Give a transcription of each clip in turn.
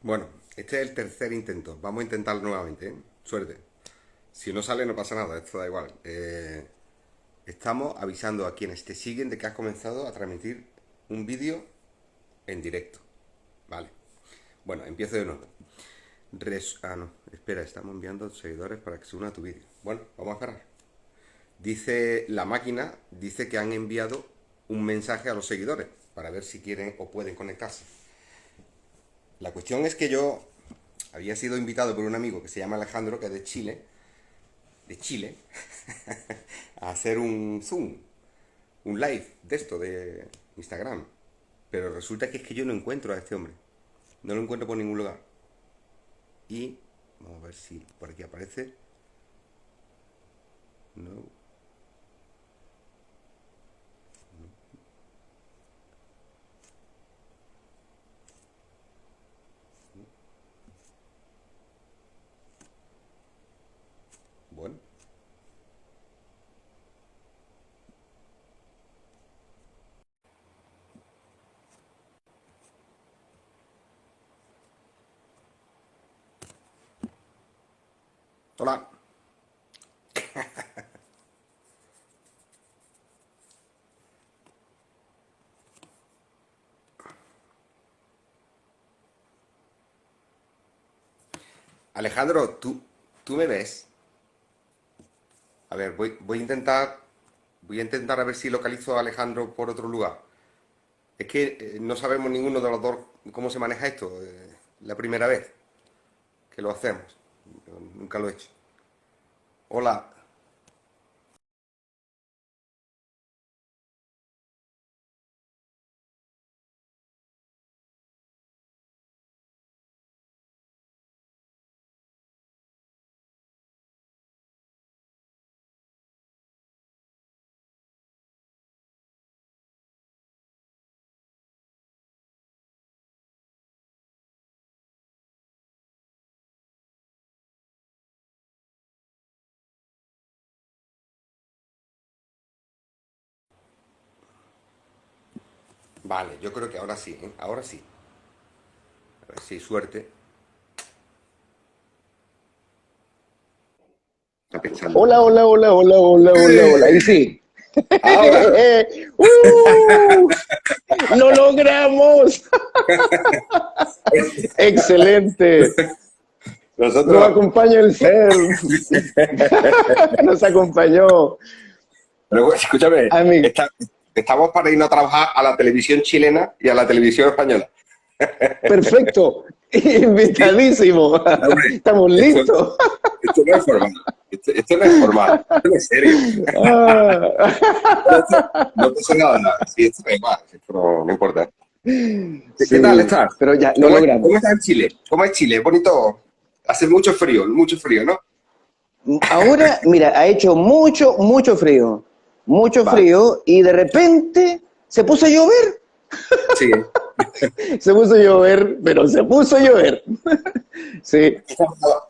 Bueno, este es el tercer intento. Vamos a intentarlo nuevamente, ¿eh? Suerte. Si no sale, no pasa nada, esto da igual. Estamos avisando a quienes te siguen de que has comenzado a transmitir un vídeo en directo. Vale. Bueno, empiezo de nuevo. No, espera, estamos enviando seguidores para que se una a tu vídeo. Bueno, vamos a esperar. Dice la máquina, dice que han enviado un mensaje a los seguidores para ver si quieren o pueden conectarse. La cuestión es que yo había sido invitado por un amigo que se llama Alejandro, que es de Chile, a hacer un Zoom, un live de esto, de Instagram. Pero resulta que es que yo no encuentro a este hombre. No lo encuentro por ningún lugar. Y vamos a ver si por aquí aparece. No. Bueno. Hola. Alejandro, ¿tú me ves? A ver, voy a intentar a ver si localizo a Alejandro por otro lugar. Es que no sabemos ninguno de los dos cómo se maneja esto. La primera vez que lo hacemos. Yo nunca lo he hecho. Hola. Vale, yo creo que ahora sí, ¿eh? Ahora sí. A ver si hay suerte. Está pensando. Hola, hola, hola, hola, hola, hola, hola. Ahí sí. Ahora. ¡Uh! ¡Lo logramos! ¡Excelente! Nos Nosotros. acompaña el ser. Nos acompañó. Pero escúchame, Ami- estamos para irnos a trabajar a la televisión chilena y a la televisión española. Perfecto. Sí, Invitadísimo. no, hombre, Estamos esto, listos. esto no es formal. Esto no es formal. Esto no es serio. Pero esto, Ah. no pasa nada. Sí, esto da igual. Esto no importa. ¿Qué tal Sí, estás? pero ya lo ¿Cómo logramos. estás en Chile? ¿Cómo es Chile? ¿Es bonito? Hace mucho frío, ¿no? Ahora, mira, ha hecho mucho Vale, frío y de repente se puso a llover. sí. Se puso a llover, pero se puso a llover. Sí, Aquí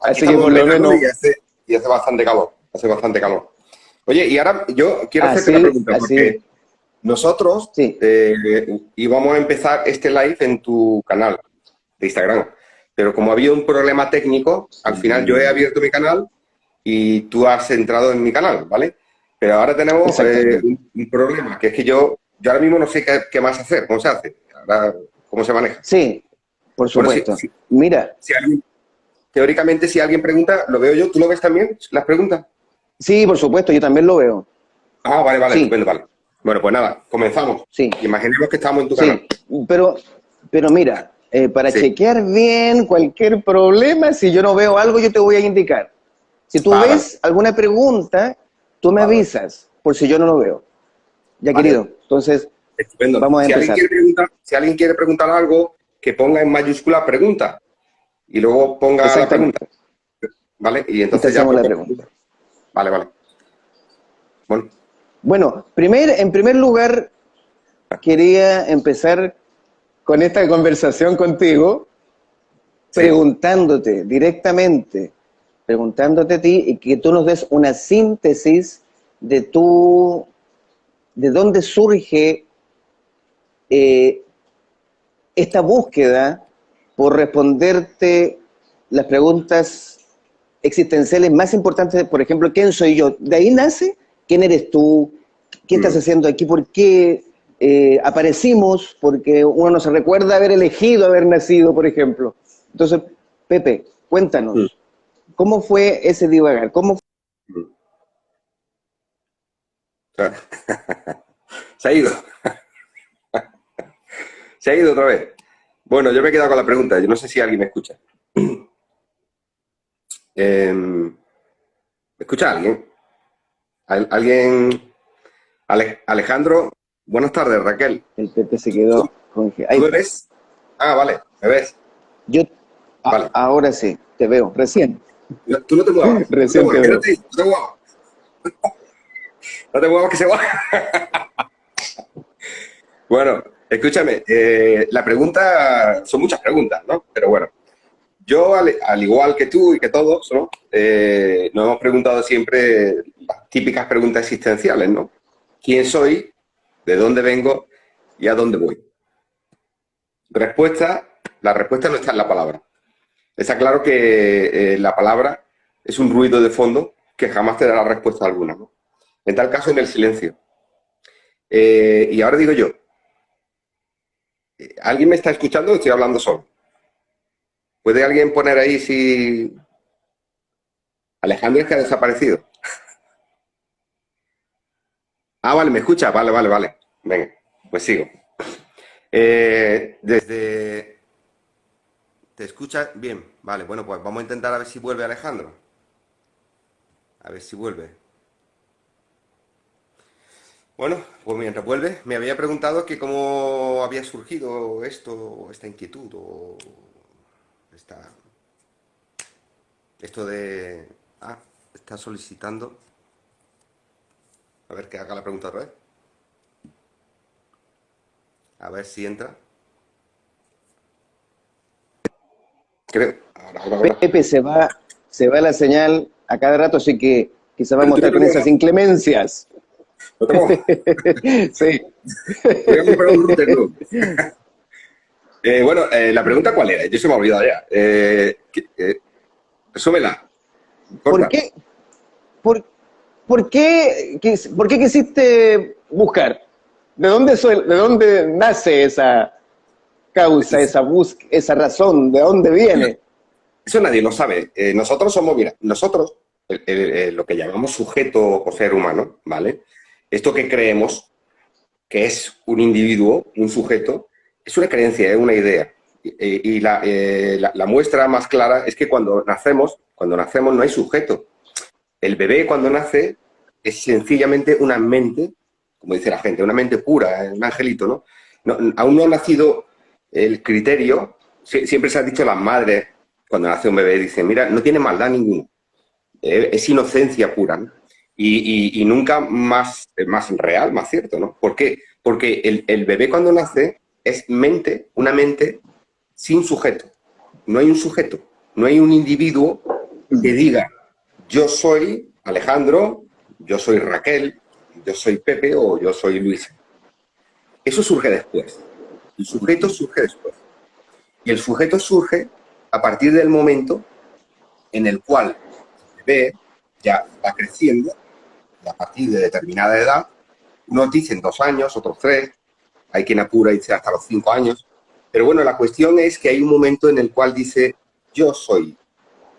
así que estamos en por lo verano menos y hace bastante calor. Hace bastante calor. Oye, y ahora yo quiero hacerte una así, pregunta, así, porque nosotros sí, íbamos a empezar este live en tu canal de Instagram, pero como había un problema técnico, al final yo he sí, abierto mi canal y tú has entrado en mi canal, ¿vale? Pero ahora tenemos exactamente. un problema, que es que yo ahora mismo no sé qué más hacer, cómo se hace, ahora, cómo se maneja. Sí, por Bueno, supuesto. Mira, teóricamente si alguien pregunta, lo veo yo, ¿tú lo ves también, las preguntas? sí, por supuesto, yo también lo veo. Ah, vale, vale, Sí, estupendo, vale. Bueno, pues nada, comenzamos. sí, Imaginemos que estamos en tu canal. sí, pero, pero mira, para Sí. chequear bien cualquier problema, si yo no veo algo, yo te voy a indicar. Si tú Ah, vale, ves alguna pregunta, tú me vale, vale. avisas, por si yo no lo veo. Ya, Vale, querido. Entonces, estupendo. vamos a empezar. Si alguien quiere preguntar algo, que ponga en mayúscula pregunta y luego ponga la pregunta, Exactamente. ¿vale? Y Y te entonces ya, hacemos pues, la pregunta. vale, vale. Bueno, Bueno, en primer lugar, quería empezar con esta conversación contigo, sí, preguntándote a ti y que tú nos des una síntesis de de dónde surge eh, esta búsqueda por responderte las preguntas existenciales más importantes, por ejemplo, ¿quién soy yo? De ahí nace quién eres tú, qué estás haciendo aquí, por qué aparecimos, porque uno no se recuerda haber elegido haber nacido, por ejemplo. Entonces, Pepe, Mm, cuéntanos, ¿cómo fue ese divagar? ¿Cómo mm. O sea, se ha ido. Se ha ido otra vez. Bueno, yo me he quedado con la pregunta. Yo no sé si alguien me escucha. ¿Me escucha alguien? ¿Alguien? Alejandro, buenas tardes, Raquel. el Pepe se ¿Tú, quedó tú ahí me está. ves? Ah, vale, me ves. Yo, Vale. ahora sí, te veo, recién, Tú no te muevas. No te recién te muevas, veo. quédate ahí. No te muevas. No te muevas que se va. Bueno, escúchame. La pregunta, son muchas preguntas, ¿no? Pero bueno, yo, al igual que tú y que todos, ¿no? Nos hemos preguntado siempre las típicas preguntas existenciales, ¿no? ¿Quién soy? ¿De dónde vengo? ¿Y a dónde voy? Respuesta, la respuesta no está en la palabra. Está claro que la palabra es un ruido de fondo que jamás te dará respuesta alguna, ¿no? En tal caso, en el silencio. Y ahora digo yo, ¿alguien me está escuchando o estoy hablando solo? ¿Puede alguien poner ahí si Alejandro es que ha desaparecido? Ah, vale, me escucha. Vale, vale, vale. Venga, pues sigo. Desde... ¿Te escucha? Bien. Vale, bueno, pues vamos a intentar a ver si vuelve Alejandro. A ver si vuelve. Bueno, pues mientras vuelve, me había preguntado que cómo había surgido esto, esta inquietud, o esta, esto de... Ah, está solicitando... A ver, que haga la pregunta otra vez. A ver si entra. Creo. Ahora. Pepe se va la señal a cada rato, así que quizá Bueno, vamos a tú no estar te con esas muevas. inclemencias. No te muevas. Sí. Voy a comprar un router nuevo. Bueno, la pregunta cuál era, yo se me ha olvidado ya. Resúmela, ¿Por corta. qué, por, por qué quisiste buscar? De dónde nace esa causa, esa razón? ¿De dónde viene? Eso nadie lo sabe. Nosotros somos, mira, nosotros, lo que llamamos sujeto o ser humano, ¿vale? Esto que creemos que es un individuo, un sujeto, es una creencia, es una idea. Y la muestra más clara es que cuando nacemos no hay sujeto. El bebé cuando nace es sencillamente una mente, como dice la gente, una mente pura, un angelito, ¿no? Aún no ha nacido el criterio. Siempre se ha dicho a las madres, cuando nace un bebé, dicen, mira, no tiene maldad ninguna, es inocencia pura, ¿no? Y nunca más real, más cierto, ¿no? ¿Por qué? Porque el bebé cuando nace es mente, una mente sin sujeto. No hay un sujeto, no hay un individuo que diga, yo soy Alejandro, yo soy Raquel, yo soy Pepe o yo soy Luis. Eso surge después. El sujeto surge después. Y el sujeto surge a partir del momento en el cual el bebé ya va creciendo y a partir de determinada edad, unos dicen 2 años, otros 3, hay quien apura y dice hasta los 5 años. Pero bueno, la cuestión es que hay un momento en el cual dice, yo soy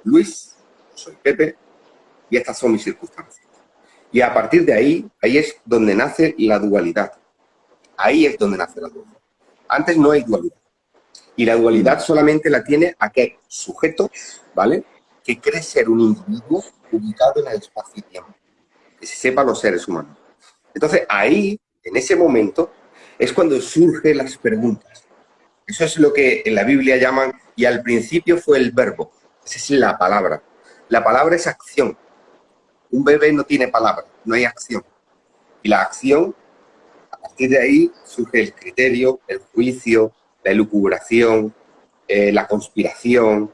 Luis, yo soy Pepe, y estas son mis circunstancias. Y a partir de ahí, ahí es donde nace la dualidad. Ahí es donde nace la dualidad. Antes no hay dualidad. Y la dualidad solamente la tiene aquel sujeto, ¿vale? Que cree ser un individuo ubicado en el espacio-tiempo. Que se sepa los seres humanos. Entonces, ahí, en ese momento, es cuando surgen las preguntas. Eso es lo que en la Biblia llaman, y al principio fue el verbo. Esa es la palabra. La palabra es acción. Un bebé no tiene palabra, no hay acción. Y la acción, a partir de ahí, surge el criterio, el juicio, la elucubración, la conspiración,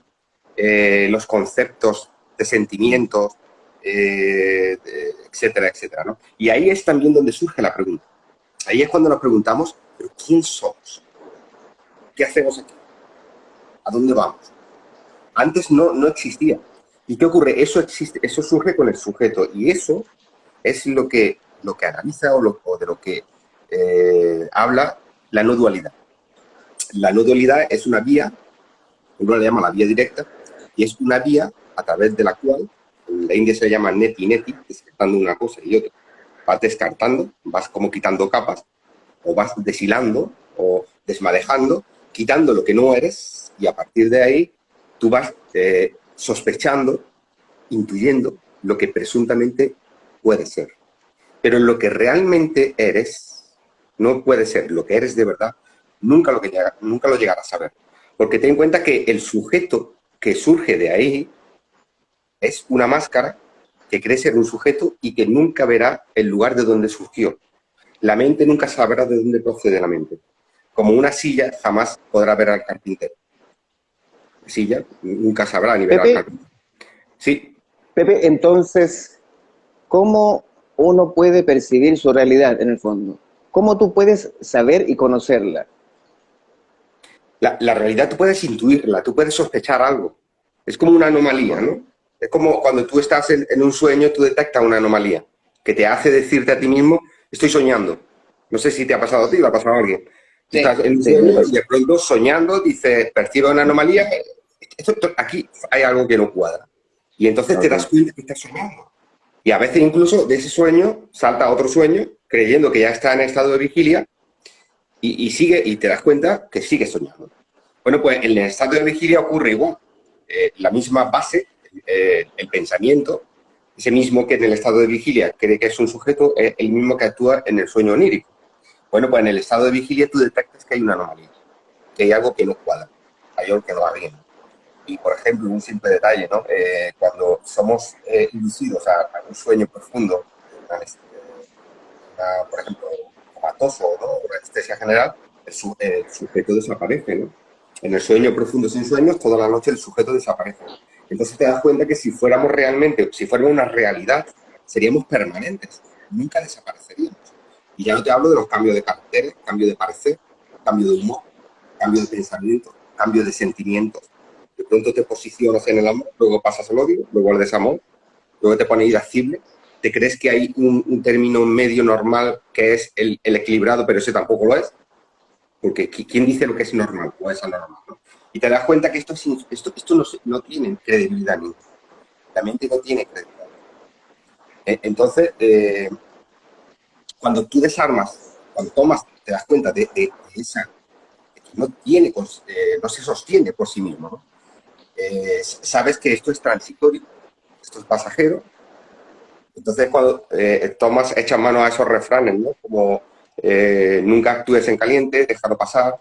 los conceptos de sentimientos, etcétera, etcétera, ¿no? Y ahí es también donde surge la pregunta. Ahí es cuando nos preguntamos, ¿pero quién somos? ¿Qué hacemos aquí? ¿A dónde vamos? Antes no existía. ¿Y qué ocurre? Eso existe, eso surge con el sujeto. Y eso es lo que analiza o de lo que habla la no dualidad. La no dualidad es una vía, uno la llama la vía directa, y es una vía a través de la cual, en la India se llama neti, descartando una cosa y otra. Vas descartando, vas como quitando capas, o vas deshilando, o desmadejando, quitando lo que no eres, y a partir de ahí tú vas sospechando, intuyendo lo que presuntamente puede ser. Pero lo que realmente eres no puede ser lo que eres de verdad, nunca lo llegarás a ver. Porque ten en cuenta que el sujeto que surge de ahí es una máscara que cree ser un sujeto y que nunca verá el lugar de donde surgió. La mente nunca sabrá de dónde procede la mente. Como una silla jamás podrá ver al carpintero. La silla nunca sabrá ni verá al Pepe, carpintero. Sí. Pepe, entonces, ¿cómo uno puede percibir su realidad en el fondo? ¿Cómo tú puedes saber y conocerla? La realidad tú puedes intuirla, tú puedes sospechar algo. Es como una anomalía, ¿no? Es como cuando tú estás en un sueño, tú detectas una anomalía que te hace decirte a ti mismo, estoy soñando. No sé si te ha pasado a ti, le ha pasado a alguien. Tú Sí, estás en un sí, me sueño y pasa. de pronto soñando dices, percibo una anomalía, aquí hay algo que no cuadra. Y entonces te das Okay. cuenta que estás soñando. Y a veces incluso de ese sueño salta otro sueño, creyendo que ya está en estado de vigilia, sigue y te das cuenta que sigues soñando. Bueno, pues en el estado de vigilia ocurre igual. La misma base, el pensamiento, ese mismo que en el estado de vigilia cree que es un sujeto, es el mismo que actúa en el sueño onírico. Bueno, pues en el estado de vigilia tú detectas que hay una anomalía, que hay algo que no cuadra, hay algo que no va bien. Y, por ejemplo, un simple detalle, ¿no? Cuando somos inducidos a un sueño profundo, por ejemplo, comatoso, ¿no? O anestesia general, el sujeto desaparece, ¿no? En el sueño profundo sin sueños, toda la noche el sujeto desaparece. Entonces te das cuenta que si fuéramos realmente, si fuéramos una realidad, seríamos permanentes, nunca desapareceríamos. Y ya no te hablo de los cambios de caracteres, cambio de parecer, cambio de humor, cambio de pensamiento, cambio de sentimientos. De pronto te posicionas en el amor, luego pasas al odio, luego al desamor, luego te pones irascible. ¿Te crees que hay un término medio normal que es el equilibrado, pero ese tampoco lo es? Porque ¿quién dice lo que es normal o es anormal? ¿No? Y te das cuenta que esto no tiene credibilidad ninguna. La mente no tiene credibilidad. Entonces, cuando tú desarmas, cuando tomas, te das cuenta de esa, de que no se sostiene por sí mismo, ¿no? Sabes que esto es transitorio, esto es pasajero. Entonces, cuando echas mano a esos refranes, ¿no? Como nunca actúes en caliente, déjalo pasar,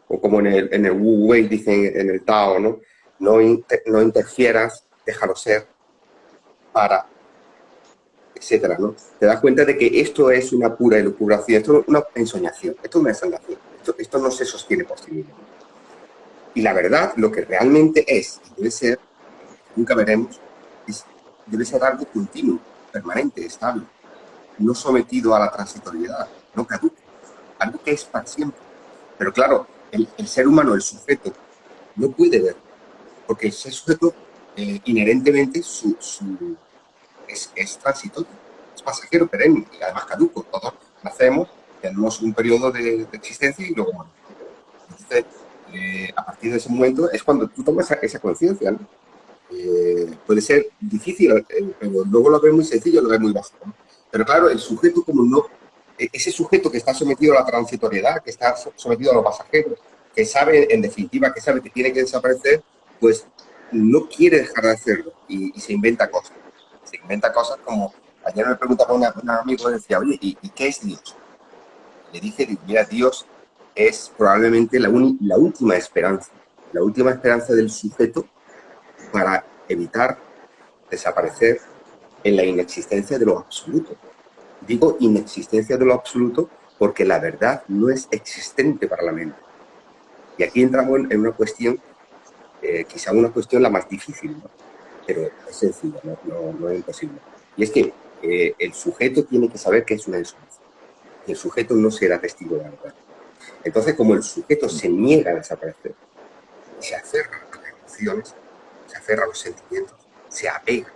o como en el Wu Wei dicen en el Tao, ¿no? No interfieras, déjalo ser, para, etcétera, ¿no? Te das cuenta de que esto es una pura elucubración, esto es una ensoñación, esto es una exageración, esto no se sostiene por sí mismo. Y la verdad, lo que realmente es y debe ser, nunca veremos, debe ser algo continuo, permanente, estable, no sometido a la transitoriedad, no caduque, algo que es para siempre. Pero claro, el ser humano, el sujeto, no puede ver, porque el ser sujeto inherentemente es transitorio, es pasajero, perenne y además caduco. Todos nacemos, tenemos un periodo de existencia y luego morimos. Entonces, a partir de ese momento es cuando tú tomas esa conciencia, ¿no? Puede ser difícil, pero luego lo ves muy sencillo, lo ves muy básico, ¿no? Pero claro, el sujeto como no, ese sujeto que está sometido a la transitoriedad, que está sometido a los pasajeros, que sabe, en definitiva, que sabe que tiene que desaparecer, pues no quiere dejar de hacerlo y se inventa cosas. Se inventa cosas como, ayer me preguntaba un amigo y decía, oye, ¿y qué es Dios? Le dije, mira, Dios es probablemente la última esperanza del sujeto para evitar desaparecer en la inexistencia de lo absoluto. Digo inexistencia de lo absoluto porque la verdad no es existente para la mente. Y aquí entramos en una cuestión, quizá una cuestión la más difícil, ¿no? Pero es sencilla, no es imposible. Y es que el sujeto tiene que saber que es una ensoñación. Y el sujeto no será testigo de la verdad. Entonces, como el sujeto se niega a desaparecer, y se aferra a las emociones, se aferra a los sentimientos, se apega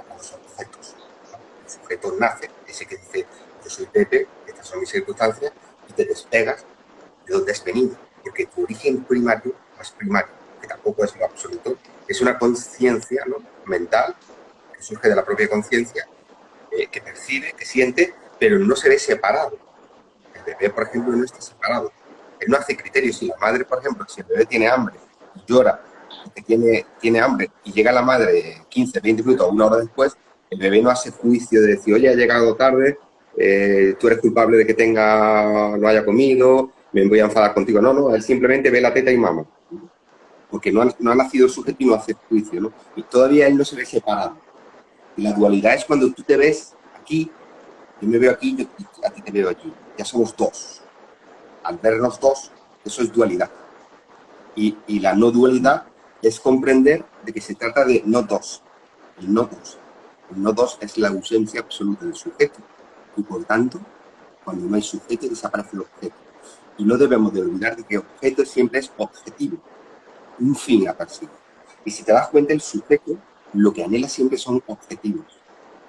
a los objetos, ¿no? El sujeto nace, ese que dice, yo soy Pepe, estas son mis circunstancias, y te despegas de donde has venido, porque tu origen primario, más primario, que tampoco es lo absoluto, es una conciencia, ¿no?, mental, que surge de la propia conciencia, que percibe, que siente, pero no se ve separado. El bebé, por ejemplo, no está separado. Él no hace criterios. Si la madre, por ejemplo, si el bebé tiene hambre y llora porque tiene hambre y llega la madre 15, 20 minutos o una hora después, el bebé no hace juicio de decir, oye, ha llegado tarde, tú eres culpable de que no haya comido, me voy a enfadar contigo. No, no, él simplemente ve la teta y mama. Porque no ha nacido el sujeto y no hace juicio, ¿no? Y todavía él no se ve separado. Y la dualidad es cuando tú te ves aquí, yo me veo aquí, yo a ti te veo aquí. Ya somos dos. Al vernos dos, eso es dualidad. Y la no dualidad es comprender de que se trata de no dos. El no dos. El no dos es la ausencia absoluta del sujeto. Y por tanto, cuando no hay sujeto, desaparece el objeto. Y no debemos de olvidar de que el objeto siempre es objetivo. Un fin a perseguir. Y si te das cuenta, el sujeto lo que anhela siempre son objetivos.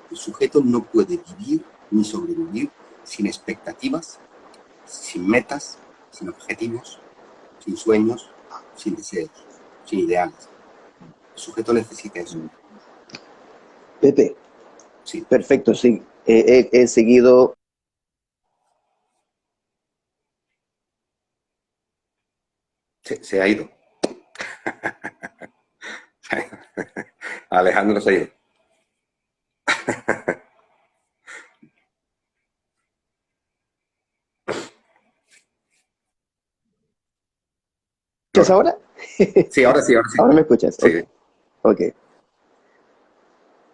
El sujeto no puede vivir ni sobrevivir sin expectativas, sin metas, sin objetivos, sin sueños, sin deseos, sin ideales. El sujeto necesita eso. Pepe, Sí. perfecto, sí. He seguido. Se ha ido. Alejandro se ha ido. ¿Escuchas ahora? Sí, ahora sí, ahora sí. Ahora me escuchas. Sí. Ok. Ok.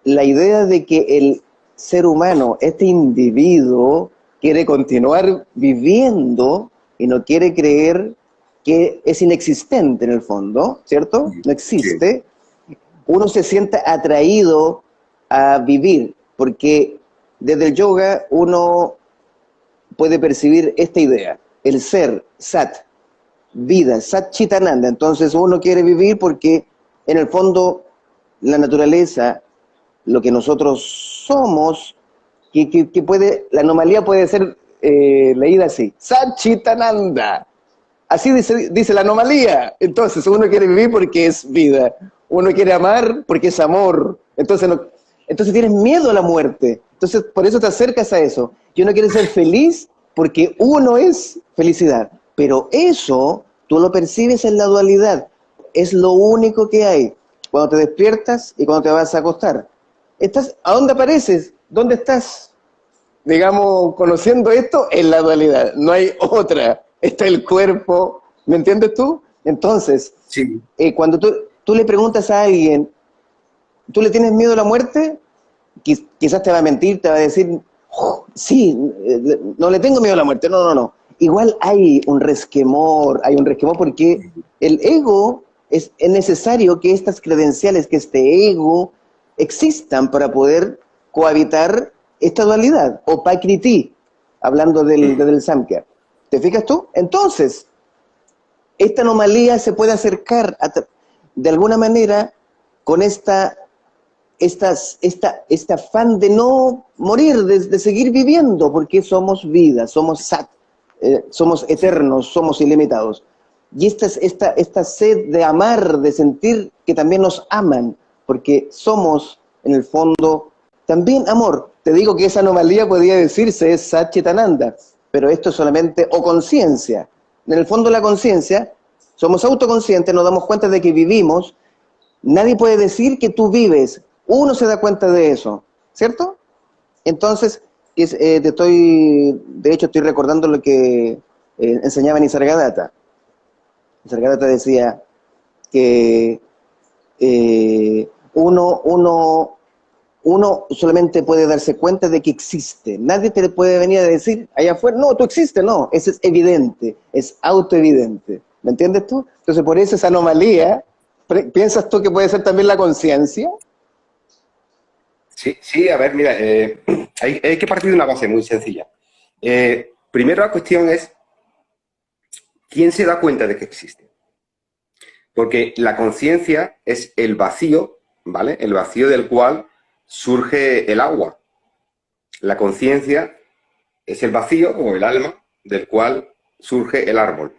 La idea de que el ser humano, este individuo, quiere continuar viviendo y no quiere creer que es inexistente en el fondo, ¿cierto? No Sí. existe. Uno se siente atraído a vivir, porque desde el yoga uno puede percibir esta idea, el ser, sat, vida, sat chitananda. Entonces uno quiere vivir porque en el fondo la naturaleza, lo que nosotros somos, que puede, la anomalía puede ser leída así, sat chitananda. Así dice la anomalía. Entonces uno quiere vivir porque es vida. Uno quiere amar porque es amor. Entonces tienes miedo a la muerte. Entonces por eso te acercas a eso. Y uno quiere ser feliz porque uno es felicidad. Pero eso tú lo percibes en la dualidad. Es lo único que hay. Cuando te despiertas y cuando te vas a acostar. ¿A dónde apareces? ¿Dónde estás? Digamos, conociendo esto, en la dualidad. No hay otra. Está el cuerpo. ¿Me entiendes tú? Entonces, Sí. cuando tú le preguntas a alguien, ¿tú le tienes miedo a la muerte? Quizás te va a mentir, te va a decir, "Oh, sí, no le tengo miedo a la muerte". No, no, no. Igual hay un resquemor porque el ego es necesario que estas credenciales, que este ego existan para poder cohabitar esta dualidad, o pakriti, hablando del Samkhya. ¿Te fijas tú? Entonces, esta anomalía se puede acercar de alguna manera con este afán de no morir, de seguir viviendo, porque somos vida, somos sat, somos eternos, somos ilimitados. Y esta sed de amar, de sentir que también nos aman, porque somos, en el fondo, también amor. Te digo que esa anomalía podría decirse es Sat Chitananda, pero esto es solamente, o conciencia. En el fondo la conciencia, somos autoconscientes, nos damos cuenta de que vivimos. Nadie puede decir que tú vives, uno se da cuenta de eso, ¿cierto? Entonces, de hecho estoy recordando lo que enseñaba Nisargadatta. Nisargadatta decía que uno solamente puede darse cuenta de que existe. Nadie te puede venir a decir allá afuera, no, tú existes, no, eso es evidente, es autoevidente. ¿Me entiendes tú? Entonces, por eso esa anomalía, ¿piensas tú que puede ser también la conciencia? Sí, sí, a ver, mira, hay que partir de una base muy sencilla. Primero la cuestión es, ¿quién se da cuenta de que existe? Porque la conciencia es el vacío, ¿vale? El vacío del cual surge el agua. La conciencia es el vacío o el alma del cual surge el árbol.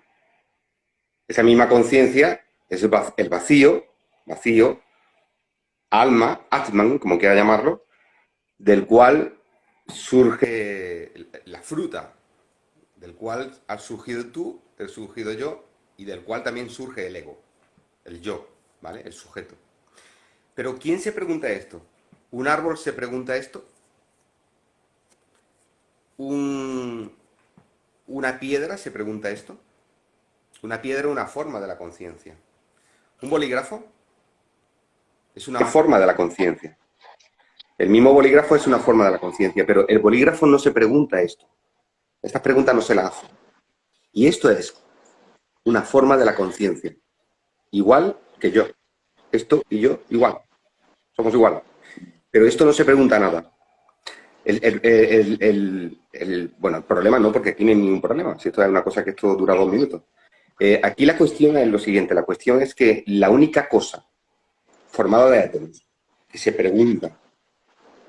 Esa misma conciencia es el vacío, alma, Atman, como quiera llamarlo, del cual surge la fruta, del cual has surgido tú, he surgido yo, y del cual también surge el ego, el yo, ¿vale? El sujeto. Pero ¿quién se pregunta esto? ¿Un árbol se pregunta esto? ¿Una piedra se pregunta esto? Una piedra es una forma de la conciencia. ¿Un bolígrafo? Es una forma de la conciencia. El mismo bolígrafo es una forma de la conciencia, pero el bolígrafo no se pregunta esto. Estas preguntas no se las hace. Y esto es una forma de la conciencia. Igual que yo. Esto y yo, igual. Somos iguales. Pero esto no se pregunta nada. Bueno, el problema no, porque aquí no hay ningún problema. Si esto es una cosa que esto dura 2 minutos. Aquí la cuestión es lo siguiente. La cuestión es que la única cosa formada de átomos que se pregunta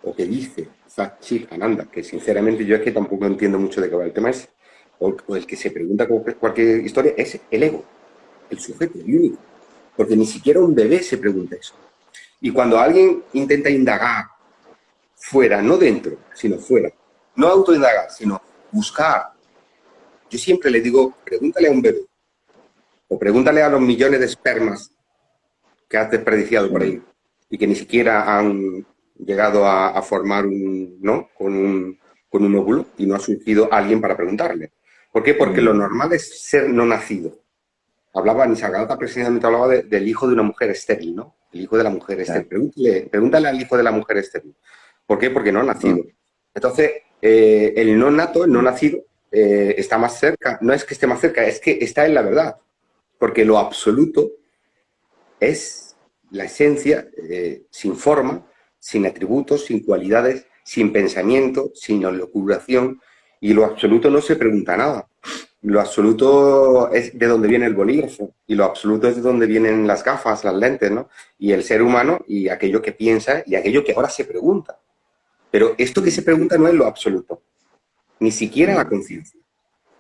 o que dice Satchit Ananda, que sinceramente yo es que tampoco entiendo mucho de qué va el tema ese, o el que se pregunta cualquier historia, es el ego, el sujeto, el único. Porque ni siquiera un bebé se pregunta eso. Y cuando alguien intenta indagar fuera, no dentro, sino fuera, no autoindagar, sino buscar, yo siempre le digo, pregúntale a un bebé, o pregúntale a los millones de espermas que has desperdiciado por ahí, y que ni siquiera han llegado a formar ¿no? con un óvulo, y no ha surgido alguien para preguntarle. ¿Por qué? Porque lo normal es ser no nacido. Nisargadatta precisamente hablaba del hijo de una mujer estéril, ¿no? El hijo de la mujer estéril. Pregúntale al hijo de la mujer estéril. ¿Por qué? Porque no ha nacido. Entonces, el no nato, el no nacido, está más cerca. No es que esté más cerca, es que está en la verdad. Porque lo absoluto es la esencia, sin forma, sin atributos, sin cualidades, sin pensamiento, sin locuración, y lo absoluto no se pregunta nada. Lo absoluto es de donde viene el bolígrafo, y lo absoluto es de donde vienen las gafas, las lentes, ¿no? Y el ser humano, y aquello que piensa, y aquello que ahora se pregunta. Pero esto que se pregunta no es lo absoluto, ni siquiera la conciencia.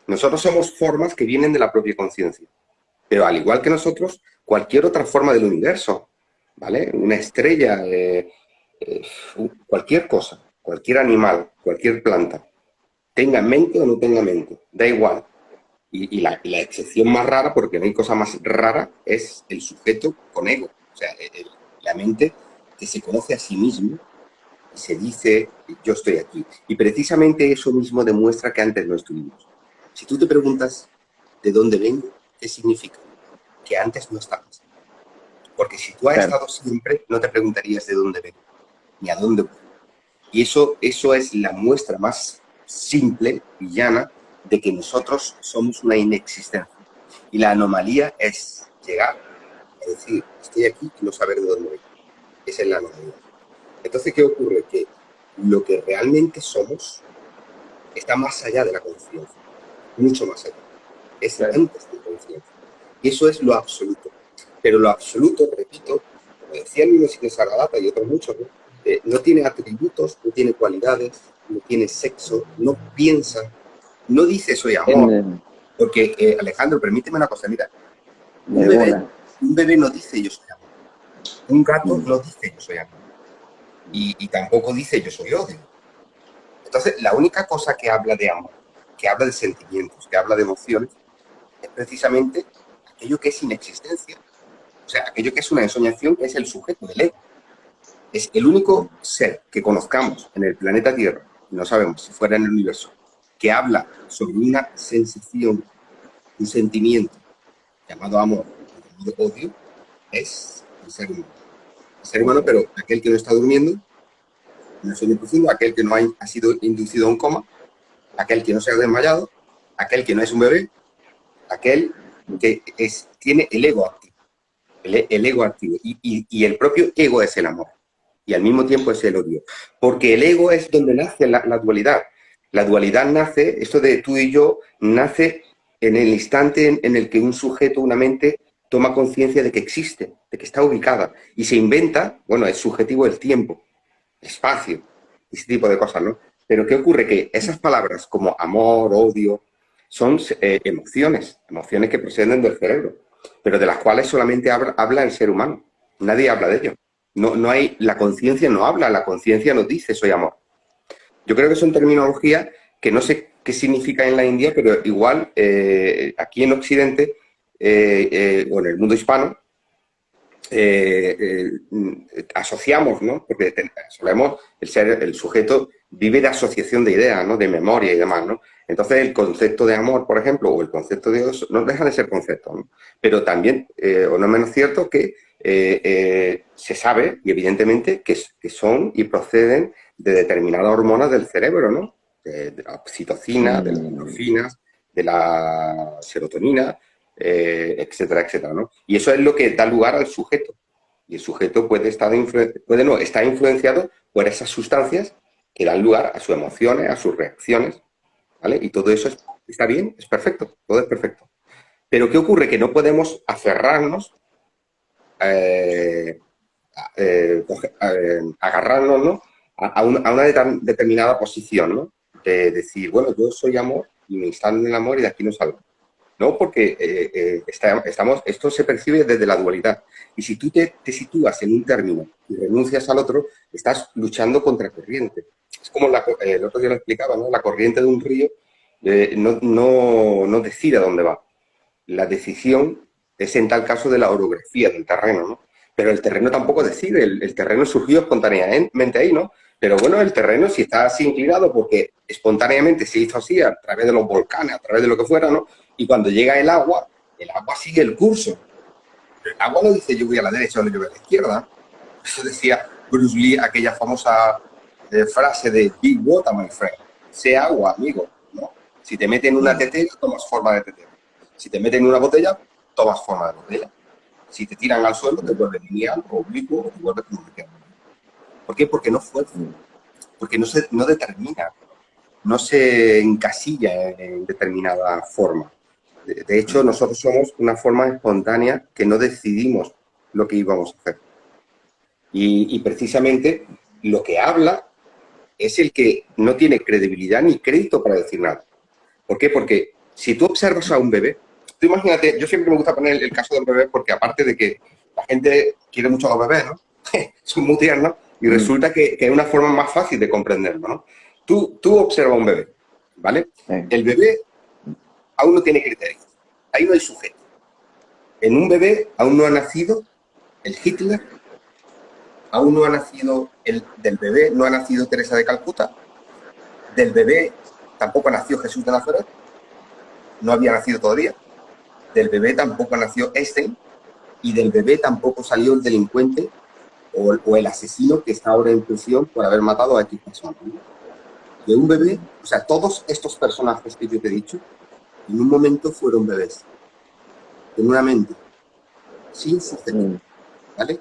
Nosotros somos formas que vienen de la propia conciencia. Pero al igual que nosotros, cualquier otra forma del universo, ¿vale? Una estrella, cualquier cosa, cualquier animal, cualquier planta, tenga mente o no tenga mente, da igual. Y la excepción más rara, porque no hay cosa más rara, es el sujeto con ego. O sea, la mente que se conoce a sí mismo y se dice, yo estoy aquí. Y precisamente eso mismo demuestra que antes no estuvimos. Si tú te preguntas de dónde vengo, ¿qué significa? Que antes no estabas. Porque si tú has estado siempre, no te preguntarías de dónde vengo, ni a dónde voy. Y eso es la muestra más simple y llana de que nosotros somos una inexistencia. Y la anomalía es llegar a decir, estoy aquí y no saber de dónde vengo. Esa es la anomalía. Entonces, ¿qué ocurre? Que lo que realmente somos está más allá de la conciencia, mucho más allá. Es antes de la conciencia. Y eso es lo absoluto. Pero lo absoluto, repito, como decía el mismo Nisargadatta y otros muchos, ¿no? No tiene atributos, no tiene cualidades, no tiene sexo, no piensa, no dice soy amor. Porque, Alejandro, permíteme una cosa, mira, un bebé no dice yo soy amor. Un gato no dice yo soy amor. Y tampoco dice yo soy odio. Entonces, la única cosa que habla de amor, que habla de sentimientos, que habla de emociones, es precisamente aquello que es inexistencia. O sea, aquello que es una ensoñación, que es el sujeto del ego. Es el único ser que conozcamos en el planeta Tierra, no sabemos si fuera en el universo, que habla sobre una sensación, un sentimiento llamado amor, llamado odio, es el ser humano. El ser humano, pero aquel que no está durmiendo, en el sueño profundo, aquel que no ha sido inducido a un coma, aquel que no se ha desmayado, aquel que no es un bebé, aquel que tiene el ego activo. El ego activo. Y el propio ego es el amor. Y al mismo tiempo es el odio. Porque el ego es donde nace la dualidad. La dualidad nace, esto de tú y yo, nace en el instante en el que un sujeto, una mente, toma conciencia de que existe, de que está ubicada, y se inventa, bueno, es subjetivo el tiempo, el espacio, ese tipo de cosas, ¿no? Pero ¿qué ocurre? Que esas palabras como amor, odio, son emociones, emociones que proceden del cerebro, pero de las cuales solamente habla el ser humano. Nadie habla de ello. No hay, la conciencia no habla, la conciencia nos dice soy amor. Yo creo que son terminologías que no sé qué significa en la India, pero igual aquí en Occidente o en el mundo hispano asociamos, ¿no? Porque solemos, el sujeto vive de asociación de ideas, ¿no? De memoria y demás, ¿no? Entonces el concepto de amor, por ejemplo, o el concepto de Dios, no dejan de ser conceptos, ¿no? Pero también, o no es menos cierto, que se sabe, y evidentemente, que son y proceden de determinadas hormonas del cerebro, ¿no? De la oxitocina, de las endorfinas, de la serotonina, etcétera, etcétera, ¿no? Y eso es lo que da lugar al sujeto. Y el sujeto está influenciado por esas sustancias que dan lugar a sus emociones, a sus reacciones, ¿vale? Y todo eso está bien, es perfecto, todo es perfecto. Pero ¿qué ocurre? Que no podemos aferrarnos, eh, agarrarnos, ¿no? a una determinada posición, ¿no? De decir, bueno, yo soy amor y me instalo en el amor y de aquí no salgo. ¿No? Porque esto se percibe desde la dualidad. Y si tú te sitúas en un término y renuncias al otro, estás luchando contra corriente. Es como el otro día lo explicaba, ¿no? La corriente de un río no decide a dónde va. La decisión es en tal caso de la orografía del terreno, ¿no? Pero el terreno tampoco decide, el terreno surgió espontáneamente ahí, ¿no? Pero bueno, el terreno si está así inclinado porque espontáneamente se hizo así a través de los volcanes, a través de lo que fuera, ¿no? Y cuando llega el agua sigue el curso. Pero el agua no dice yo voy a la derecha o yo voy a la izquierda. Eso decía Bruce Lee, aquella famosa frase de Be water, my friend. Sé agua, amigo, ¿no? Si te meten en una tetera, tomas forma de tetera. Si te meten en una botella, tomas forma de botella. Si te tiran al suelo, te vuelves lineal o oblicuo o te vuelves vertical. ¿Por qué? Porque no fuerza, porque no determina, no se encasilla en determinada forma. De hecho, nosotros somos una forma espontánea que no decidimos lo que íbamos a hacer. Y precisamente lo que habla es el que no tiene credibilidad ni crédito para decir nada. ¿Por qué? Porque si tú observas a un bebé, tú imagínate, yo siempre me gusta poner el caso del bebé porque aparte de que la gente quiere mucho a los bebés, ¿no? Son muy tiernos y resulta que es una forma más fácil de comprenderlo, ¿no? Tú observas a un bebé, ¿vale? El bebé aún no tiene criterios, ahí no hay sujeto. En un bebé aún no ha nacido el Hitler, aún no ha nacido del bebé, no ha nacido Teresa de Calcuta, del bebé tampoco nació Jesús de Nazaret, no había nacido todavía, del bebé tampoco nació Einstein y del bebé tampoco salió el delincuente o el asesino que está ahora en prisión por haber matado a X personas. De un bebé, o sea, todos estos personajes que yo te he dicho, en un momento fueron bebés, en una mente, sin sujeto, ¿vale?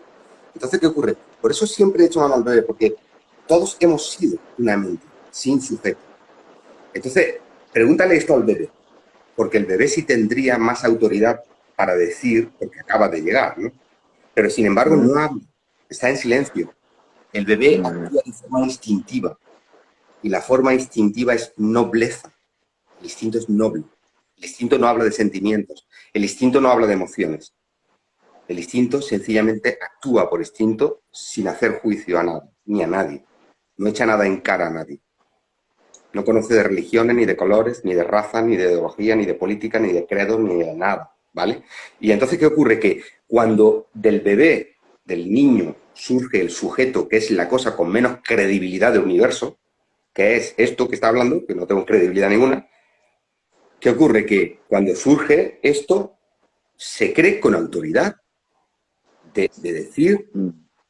Entonces, ¿qué ocurre? Por eso siempre he hecho mano al bebé, porque todos hemos sido una mente, sin sujeto. Entonces, pregúntale esto al bebé, porque el bebé sí tendría más autoridad para decir, porque acaba de llegar, ¿no? Pero sin embargo no habla, está en silencio. El bebé actúa de forma instintiva, y la forma instintiva es nobleza. El instinto es noble. El instinto no habla de sentimientos, el instinto no habla de emociones. El instinto sencillamente actúa por instinto sin hacer juicio a nada, ni a nadie. No echa nada en cara a nadie. No conoce de religiones, ni de colores, ni de raza, ni de ideología, ni de política, ni de credos, ni de nada, ¿vale? Y entonces, ¿qué ocurre? Que cuando del bebé, del niño, surge el sujeto, que es la cosa con menos credibilidad del universo, que es esto que está hablando, que no tengo credibilidad ninguna, ¿qué ocurre? Que cuando surge esto, se cree con autoridad de decir,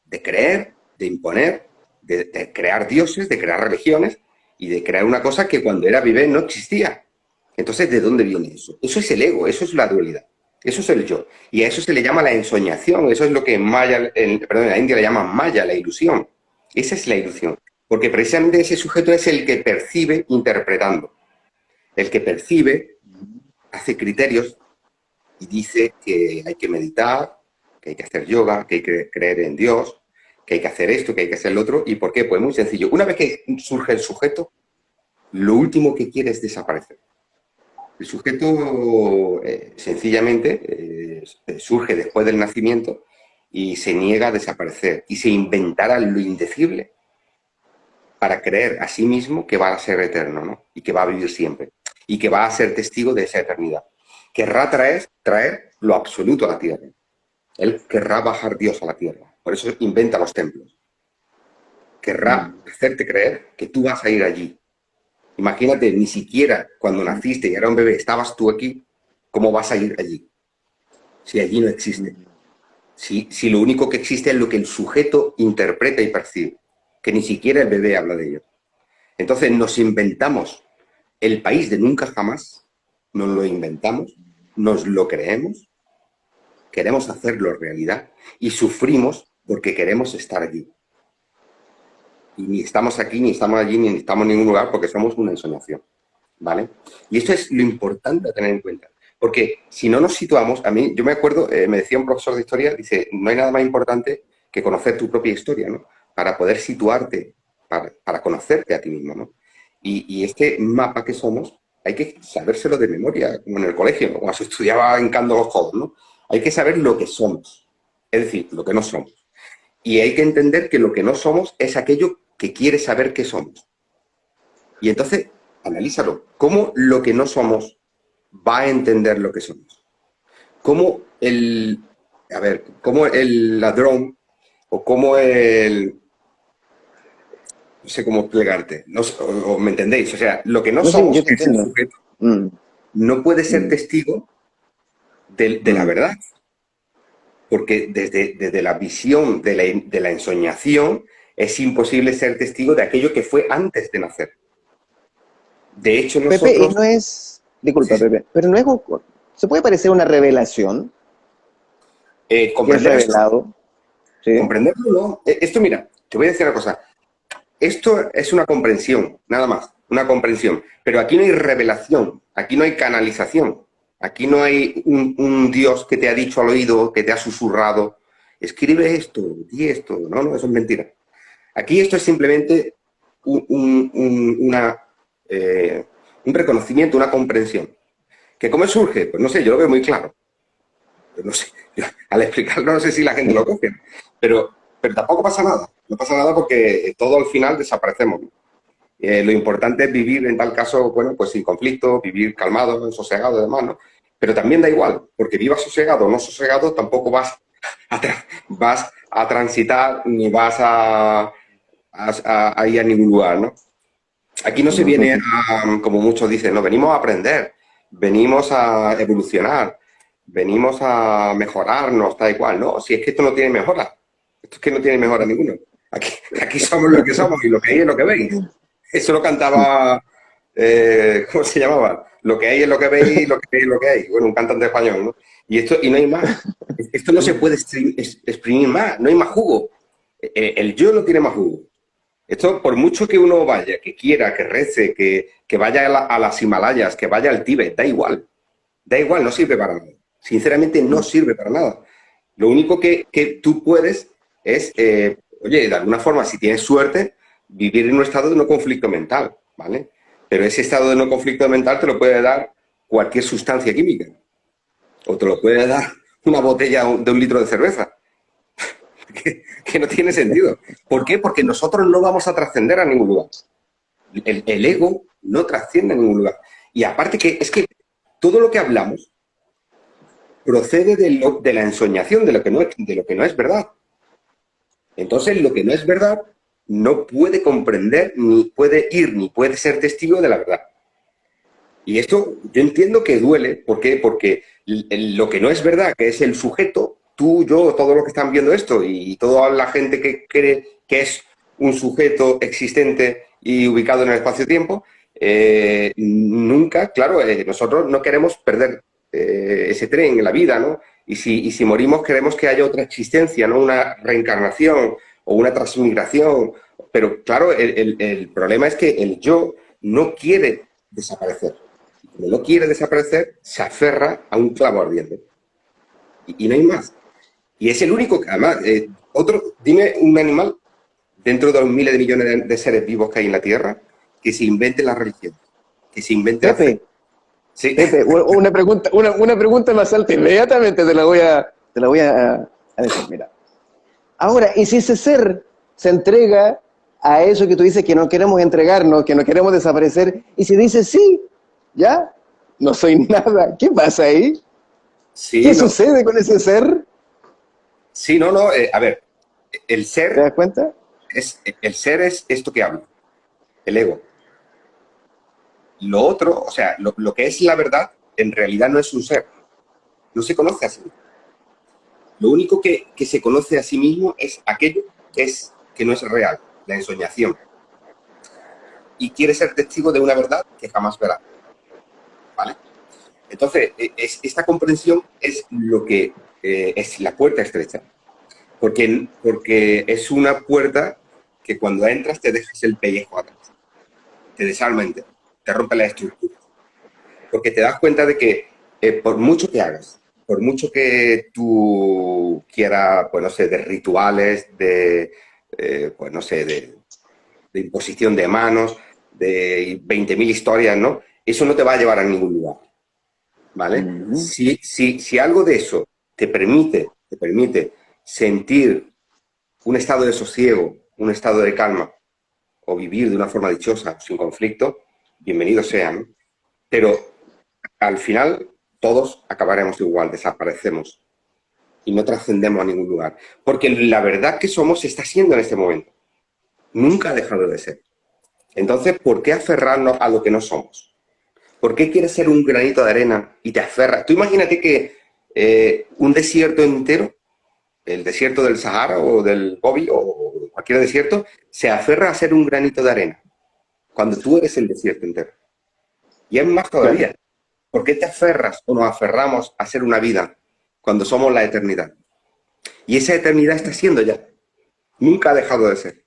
de creer, de imponer, de crear dioses, de crear religiones y de crear una cosa que cuando era bebé no existía. Entonces, ¿de dónde viene eso? Eso es el ego, eso es la dualidad, eso es el yo. Y a eso se le llama la ensoñación, eso es lo que en la India le llaman maya, la ilusión. Esa es la ilusión, porque precisamente ese sujeto es el que percibe interpretando. El que percibe hace criterios, y dice que hay que meditar, que hay que hacer yoga, que hay que creer en Dios, que hay que hacer esto, que hay que hacer lo otro. ¿Y por qué? Pues muy sencillo. Una vez que surge el sujeto, lo último que quiere es desaparecer. El sujeto sencillamente surge después del nacimiento y se niega a desaparecer y se inventará lo indecible para creer a sí mismo que va a ser eterno, ¿no? Y que va a vivir siempre y que va a ser testigo de esa eternidad. Querrá traer lo absoluto a la tierra. Él querrá bajar Dios a la tierra. Por eso inventa los templos. Querrá hacerte creer que tú vas a ir allí. Imagínate, ni siquiera cuando naciste y era un bebé, estabas tú aquí, ¿cómo vas a ir allí? Si allí no existe. Si lo único que existe es lo que el sujeto interpreta y percibe, que ni siquiera el bebé habla de ello. Entonces nos inventamos el país de nunca jamás, nos lo inventamos, nos lo creemos, queremos hacerlo realidad y sufrimos porque queremos estar allí. Y ni estamos aquí, ni estamos allí, ni estamos en ningún lugar porque somos una ensoñación, ¿vale? Y esto es lo importante a tener en cuenta. Porque si no nos situamos, a mí, yo me acuerdo, me decía un profesor de historia, dice, no hay nada más importante que conocer tu propia historia, ¿no? Para poder situarte, para conocerte a ti mismo, ¿no? Y este mapa que somos, hay que sabérselo de memoria, como en el colegio, ¿no? Cuando se estudiaba hincando los codos, ¿no? Hay que saber lo que somos, es decir, lo que no somos. Y hay que entender que lo que no somos es aquello que quiere saber que somos. Y entonces, analízalo. ¿Cómo lo que no somos va a entender lo que somos? ¿Cómo cómo el ladrón o cómo no sé cómo explicarte, no, o me entendéis, o sea, lo que no No sé, somos, yo te que es el entiendo. sujeto, Mm, no puede ser mm, testigo de la mm. verdad, porque desde la visión de la ensoñación es imposible ser testigo de aquello que fue antes de nacer. De hecho, Pepe, y nosotros, no es, sí, disculpa, sí, Pepe, pero no es, se puede parecer una revelación que es comprender esto, revelado, ¿sí? comprenderlo, ¿no? Esto, mira, te voy a decir una cosa. Esto es una comprensión, nada más, una comprensión. Pero aquí no hay revelación, aquí no hay canalización, aquí no hay un Dios que te ha dicho al oído, que te ha susurrado, escribe esto, di esto. No, no, eso es mentira. Aquí esto es simplemente un, un- un- una, un reconocimiento, una comprensión. ¿Que cómo surge? Pues no sé, yo lo veo muy claro. Pues no sé, al explicarlo no sé si la gente lo coge, pero tampoco pasa nada. No pasa nada porque todo al final desaparecemos. Lo importante es vivir, en tal caso, bueno, pues sin conflicto, vivir calmado, sosegado, demás, ¿no? Pero también da igual, porque vivas sosegado o no sosegado, tampoco vas a transitar ni vas a ir a ningún lugar, ¿no? Aquí no se viene a, como muchos dicen, no, venimos a aprender, venimos a evolucionar, venimos a mejorarnos, tal y cual, ¿no? Si es que esto no tiene mejora, esto es que no tiene mejora ninguno. Aquí, aquí somos lo que somos y lo que hay es lo que veis. Eso lo cantaba, ¿cómo se llamaba? Lo que hay es lo que veis y lo que hay es lo que hay. Bueno, un cantante español, ¿no? Y no hay más. Esto no se puede exprimir más, no hay más jugo. El yo no tiene más jugo. Esto, por mucho que uno vaya, que quiera, que rece, que vaya a las Himalayas, que vaya al Tíbet, da igual, no sirve para nada. Sinceramente, no sirve para nada. Lo único que tú puedes es, oye, de alguna forma, si tienes suerte, vivir en un estado de no conflicto mental, ¿vale? Pero ese estado de no conflicto mental te lo puede dar cualquier sustancia química, o te lo puede dar una botella de 1 litro de cerveza, que no tiene sentido. ¿Por qué? Porque nosotros no vamos a trascender a ningún lugar. El ego no trasciende a ningún lugar. Y aparte que es que todo lo que hablamos procede de la ensoñación, de lo que no es verdad. Entonces, lo que no es verdad no puede comprender, ni puede ir, ni puede ser testigo de la verdad. Y esto yo entiendo que duele. ¿Por qué? Porque lo que no es verdad, que es el sujeto, tú, yo, todos los que están viendo esto y toda la gente que cree que es un sujeto existente y ubicado en el espacio-tiempo, nunca, claro, nosotros no queremos perder ese tren en la vida, ¿no? Y si morimos queremos que haya otra existencia, ¿no? Una reencarnación o una transmigración. Pero claro, el problema es que el yo no quiere desaparecer. Como no quiere desaparecer, se aferra a un clavo ardiente. Y no hay más. Y es el único que, además, dime un animal dentro de los miles de millones de seres vivos que hay en la Tierra que se invente la religión, que se invente la fe. Pepe, Sí, Pepe, una pregunta más alta, inmediatamente te la voy a decir. Mira, ahora, ¿y si ese ser se entrega a eso que tú dices que no queremos entregarnos, que no queremos desaparecer? Y si dice sí, ya, no soy nada, ¿qué pasa ahí? sí, ¿Qué no, sucede con ese ser? sí, no, no, a ver, el ¿Te ser das cuenta? el ser es esto que hablo, el ego. Lo otro, o sea, lo que es la verdad, en realidad no es un ser, no se conoce a sí mismo. Lo único que se conoce a sí mismo es aquello que no es real, la ensoñación. Y quiere ser testigo de una verdad que jamás verá, ¿vale? Entonces, esta comprensión es lo que es la puerta estrecha, porque es una puerta que cuando entras te dejas el pellejo atrás, te desarma entero, te rompe la estructura, porque te das cuenta de que por mucho que hagas, por mucho que tú quieras, pues no sé, de rituales, pues no sé, de imposición de manos, de 20.000 historias, ¿no? Eso no te va a llevar a ningún lugar. ¿Vale? Ujú. Si algo de eso te permite sentir un estado de sosiego, un estado de calma, o vivir de una forma dichosa, sin conflicto, bienvenidos sean. Pero al final todos acabaremos igual, desaparecemos y no trascendemos a ningún lugar. Porque la verdad que somos está siendo en este momento. Nunca ha dejado de ser. Entonces, ¿por qué aferrarnos a lo que no somos? ¿Por qué quieres ser un granito de arena y te aferras? Tú imagínate que un desierto entero, el desierto del Sahara o del Gobi o cualquier desierto, se aferra a ser un granito de arena, cuando tú eres el desierto entero. Y es más Claro. todavía. ¿Por qué te aferras o nos aferramos a ser una vida cuando somos la eternidad? Y esa eternidad está siendo ya. Nunca ha dejado de ser.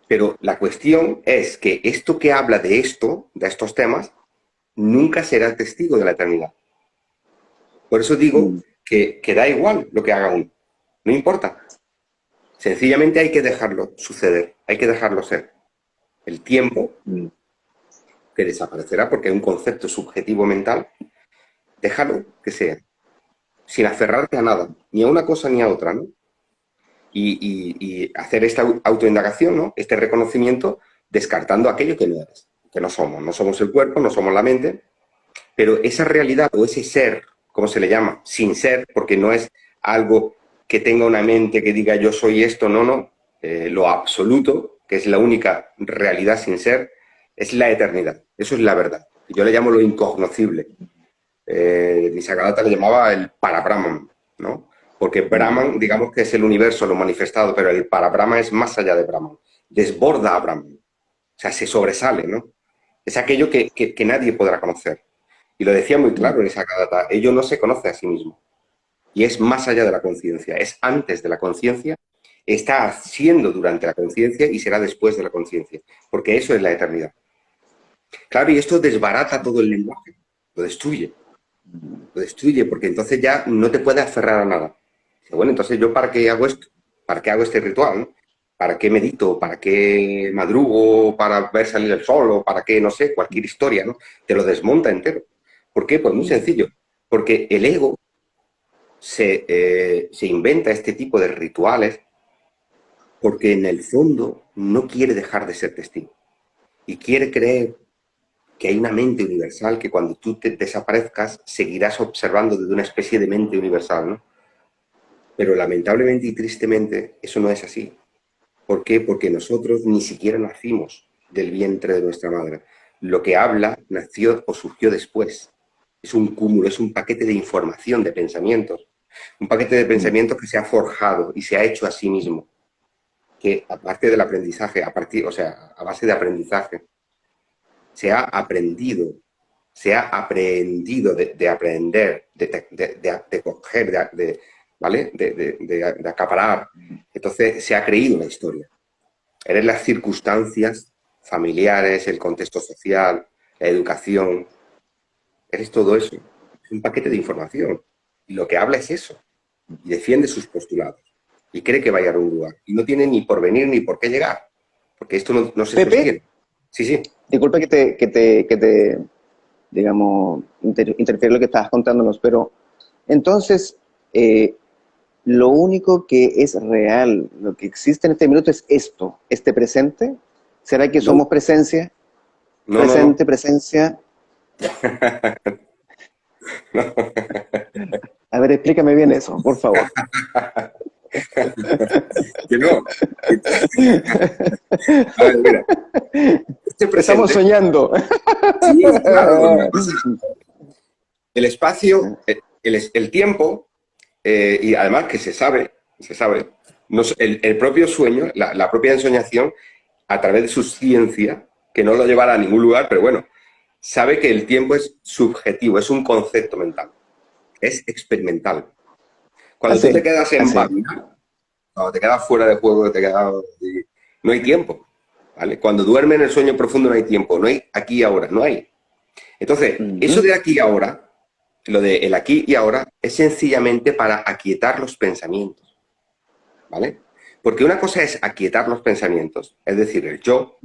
Pero la cuestión es que esto que habla de esto, de estos temas, nunca será testigo de la eternidad. Por eso digo Mm, que da igual lo que haga uno. No importa. Sencillamente hay que dejarlo suceder. Hay que dejarlo ser. El tiempo, mm. que desaparecerá porque es un concepto subjetivo mental, déjalo que sea. Sin aferrarte a nada. Ni a una cosa ni a otra, ¿no? Y hacer esta autoindagación, ¿no? Este reconocimiento, descartando aquello que no eres. Que no somos. No somos el cuerpo, no somos la mente. Pero esa realidad o ese ser, ¿cómo se le llama? Sin ser, porque no es algo que tenga una mente que diga yo soy esto, no, no. Lo absoluto, que es la única realidad sin ser, es la eternidad. Eso es la verdad. Yo le llamo lo incognoscible. Nisargadatta le llamaba el parabrahman, ¿no? Porque Brahman, digamos que es el universo, lo manifestado, pero el parabrahma es más allá de Brahman. Desborda a Brahman. O sea, se sobresale, ¿no? Es aquello que nadie podrá conocer. Y lo decía muy claro en esa Nisargadatta, ello no se conoce a sí mismo. Y es más allá de la conciencia, es antes de la conciencia, está siendo durante la conciencia y será después de la conciencia, porque eso es la eternidad. Claro, y esto desbarata todo el lenguaje, lo destruye, porque entonces ya no te puedes aferrar a nada. Bueno, entonces yo ¿para qué hago esto? ¿Para qué hago este ritual? ¿No? ¿Para qué medito? ¿Para qué madrugo? ¿Para ver salir el sol? ¿O para qué, no sé, cualquier historia, ¿no? Te lo desmonta entero. ¿Por qué? Pues muy sencillo. Porque el ego se inventa este tipo de rituales porque en el fondo no quiere dejar de ser testigo. Y quiere creer que hay una mente universal que cuando tú te desaparezcas seguirás observando desde una especie de mente universal, ¿no? Pero lamentablemente y tristemente eso no es así. ¿Por qué? Porque nosotros ni siquiera nacimos del vientre de nuestra madre. Lo que habla nació o surgió después. Es un cúmulo, es un paquete de información, de pensamientos. Un paquete de pensamientos que se ha forjado y se ha hecho a sí mismo. Que aparte del aprendizaje, o sea, a base de aprendizaje, se ha aprendido de aprender, de coger, ¿vale? De acaparar. Entonces se ha creído una historia. Eres las circunstancias familiares, el contexto social, la educación, eres todo eso. Es un paquete de información. Y lo que habla es eso. Y defiende sus postulados. Y cree que va a ir a un lugar. Y no tiene ni por venir ni por qué llegar. Porque esto no se Pepe, sostiene. Sí, sí. disculpa digamos, interfiere en lo que estabas contándonos, pero entonces, lo único que es real, lo que existe en este minuto es esto, este presente. ¿Será que No, somos presencia? no, no, no. Presente, presencia. A ver, explícame bien eso, por favor. Que no. A ver, mira. Este Estamos presente, soñando. sí, claro, lo que pasa, el espacio, el tiempo, y además que se sabe, el propio sueño, la propia ensoñación, a través de su ciencia, que no lo llevará a ningún lugar, pero bueno, sabe que el tiempo es subjetivo, es un concepto mental, es experimental. Cuando tú te Así, quedas en así. Babia, cuando te quedas fuera de juego, no hay tiempo, ¿vale? Cuando duermes en el sueño profundo no hay tiempo, no hay aquí y ahora, no hay. Entonces, eso Ujú. de aquí y ahora, lo de el aquí y ahora, es sencillamente para aquietar los pensamientos, ¿vale? Porque una cosa es aquietar los pensamientos, es decir, el yo,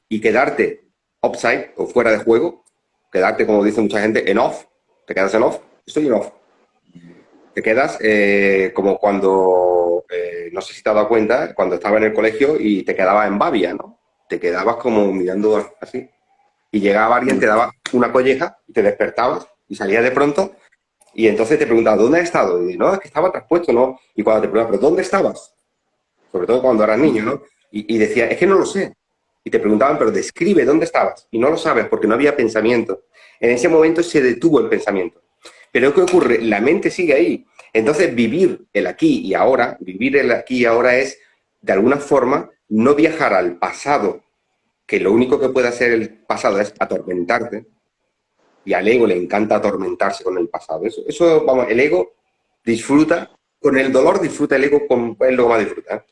y quedarte offside o fuera de juego, quedarte, como dice mucha gente, en off, te quedas en off, estoy en off. Te quedas como cuando, no sé si te has dado cuenta, cuando estaba en el colegio y te quedabas en babia, ¿no? Te quedabas como mirando así. Y llegaba alguien, te daba una colleja, y te despertabas y salías de pronto y entonces te preguntaba, ¿dónde has estado? Y no, es que estaba traspuesto, ¿no? Y cuando te preguntaban, ¿pero dónde estabas? Sobre todo cuando eras niño, ¿no? Y decía, es que no lo sé. Y te preguntaban, pero describe dónde estabas. Y no lo sabes porque no había pensamiento. En ese momento se detuvo el pensamiento. Pero ¿qué ocurre? La mente sigue ahí. Entonces vivir el aquí y ahora, vivir el aquí y ahora es, de alguna forma, no viajar al pasado, que lo único que puede hacer el pasado es atormentarte, y al ego le encanta atormentarse con el pasado. Vamos, el ego disfruta, con el dolor disfruta el ego, es lo que más disfruta.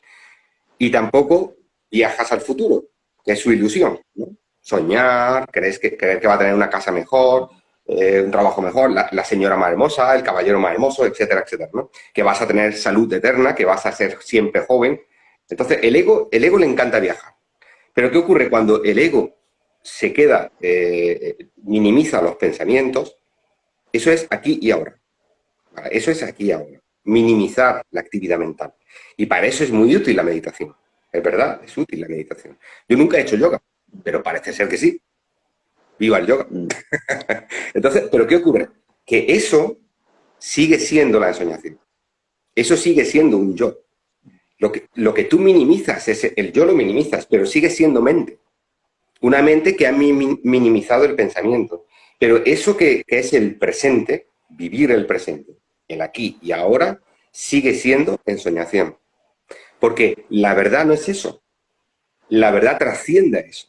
Y tampoco viajas al futuro, que es su ilusión, ¿no? Soñar, creer que va a tener una casa mejor, un trabajo mejor, la señora más hermosa, el caballero más hermoso, etcétera, etcétera, ¿no? Que vas a tener salud eterna, que vas a ser siempre joven. Entonces, el ego le encanta viajar. Pero ¿qué ocurre cuando el ego se queda, minimiza los pensamientos? Eso es aquí y ahora. ¿Vale? Eso es aquí y ahora. Minimizar la actividad mental. Y para eso es muy útil la meditación. Es verdad, es útil la meditación. Yo nunca he hecho yoga, pero parece ser que sí. Viva el yoga. Entonces, ¿pero qué ocurre? Que eso sigue siendo la ensoñación. Eso sigue siendo un yo. Lo que tú minimizas, el yo lo minimizas, pero sigue siendo mente. Una mente que ha minimizado el pensamiento. Pero eso que es el presente, vivir el presente, el aquí y ahora, sigue siendo ensoñación. Porque la verdad no es eso. La verdad trasciende a eso.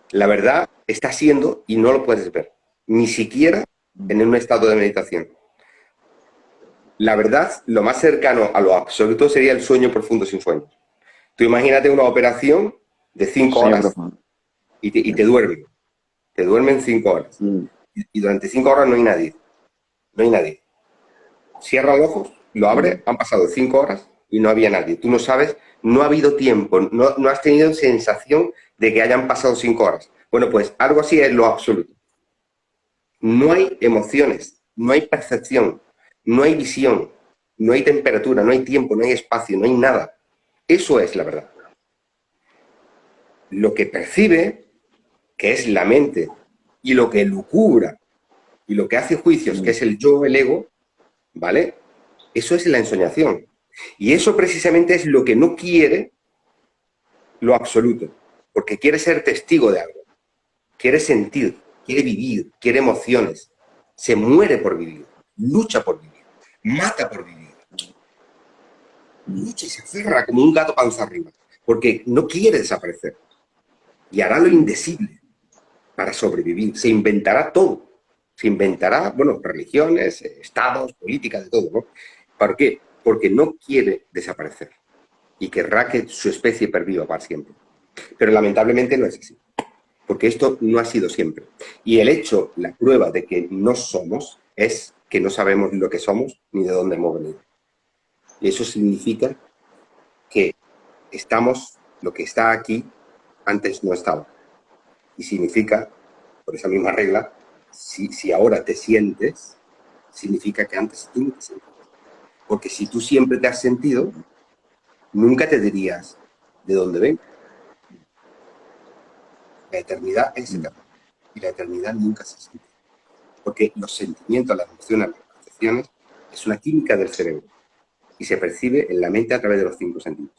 La verdad está siendo y no lo puedes ver. Ni siquiera en un estado de meditación. La verdad, lo más cercano a lo absoluto sería el sueño profundo sin sueño. Tú imagínate una operación de 5 horas Sueño profundo. y te duermen. Te duermen 5 horas. Mm. Y durante 5 horas no hay nadie. No hay nadie. Cierra los ojos, lo abre, Mm. han pasado 5 horas y no había nadie. Tú no sabes, no ha habido tiempo, no has tenido sensación de que hayan pasado 5 horas. Bueno, pues algo así es lo absoluto. No hay emociones, no hay percepción, no hay visión, no hay temperatura, no hay tiempo, no hay espacio, no hay nada. Eso es la verdad. Lo que percibe, que es la mente, y lo que lucubra y lo que hace juicios, que Mm. es el yo, el ego, ¿vale? Eso es la ensoñación. Y eso precisamente es lo que no quiere lo absoluto, porque quiere ser testigo de algo, quiere sentir, quiere vivir, quiere emociones, se muere por vivir, lucha por vivir, mata por vivir, lucha y se aferra como un gato panza arriba, porque no quiere desaparecer y hará lo indecible para sobrevivir, se inventará todo, se inventará, bueno, religiones, estados, políticas, de todo, ¿no? ¿Por qué? Porque no quiere desaparecer y querrá que su especie perviva para siempre. Pero lamentablemente no es así. porque esto no ha sido siempre. Y el hecho, la prueba de que no somos, es que no sabemos lo que somos ni de dónde hemos venido. Y eso significa que estamos, lo que está aquí, antes no estaba. Y significa, por esa misma regla, si ahora te sientes, significa que antes tú no te sentías. Porque si tú siempre te has sentido, nunca te dirías de dónde vengo. La eternidad es eterna. Y la eternidad nunca se siente. Porque los sentimientos, las emociones, las percepciones, es una química del cerebro. Y se percibe en la mente a través de los 5 sentidos.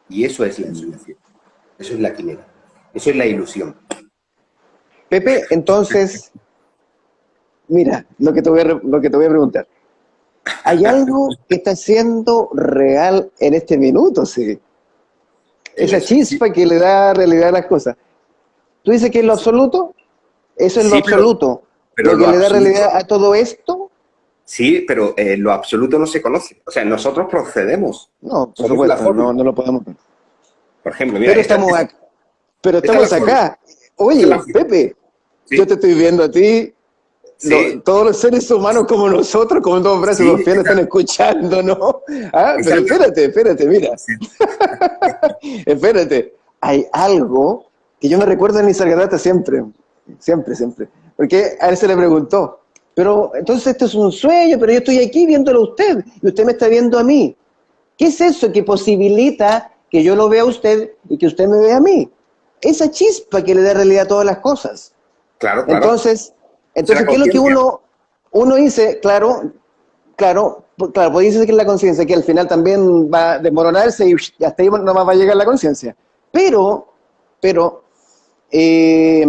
Y eso es la ensoñación. Eso es la quimera. Eso es la ilusión. Pepe, entonces, mira, lo que te voy a preguntar. ¿Hay algo que está siendo real en este minuto? Sí. Esa Sí, chispa que le da realidad a las cosas. ¿Tú dices que es lo absoluto? ¿Eso es lo sí, absoluto? pero ¿Lo que lo le da realidad absoluto, a todo esto? sí, pero lo absoluto no se conoce. O sea, nosotros procedemos. No, por Somos la supuesto, no, forma. no lo podemos ver. Por ejemplo, mira, Pero estamos acá. Pero esta es la estamos forma. acá. Esta es la Oye, forma. Pepe, yo Sí, te estoy viendo a ti. sí, Todos los seres humanos como nosotros, como dos brazos y dos sí, piernas, están escuchando, ¿no? Ah, esa pero es la, espérate, mira. sí, Espérate. Hay algo que yo me recuerdo en Nisargadatta siempre. Siempre. Porque a él se le preguntó, pero entonces esto es un sueño, pero yo estoy aquí viéndolo a usted y usted me está viendo a mí. ¿Qué es eso que posibilita que yo lo vea a usted y que usted me vea a mí? Esa chispa que le da realidad a todas las cosas. claro, claro. Entonces, Esa es la ¿qué es lo que conciencia. uno dice? Claro, puede decir que es la conciencia, que al final también va a desmoronarse y hasta ahí nomás va a llegar la conciencia. Pero, eh,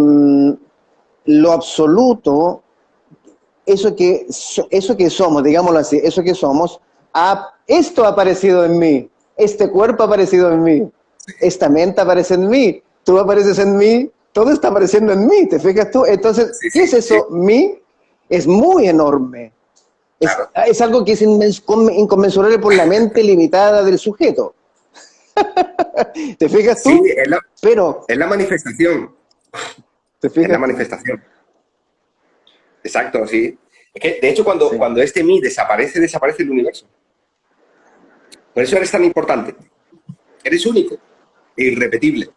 lo absoluto, eso que somos, digámoslo así, eso que somos, esto ha aparecido en mí, este cuerpo ha aparecido en mí, esta mente aparece en mí, tú apareces en mí, todo está apareciendo en mí, ¿te fijas tú? Entonces, Sí, ¿qué es sí, sí, eso? Mí es muy enorme. claro. Es algo que es inconmensurable por la mente limitada del sujeto. ¿Te fijas Sí, tú? Pero, es la manifestación. ¿te Es la fijas tú? manifestación. Exacto, sí. Es que, de hecho, Sí. cuando este mí desaparece, desaparece el universo. Por eso eres tan importante. Eres único e irrepetible.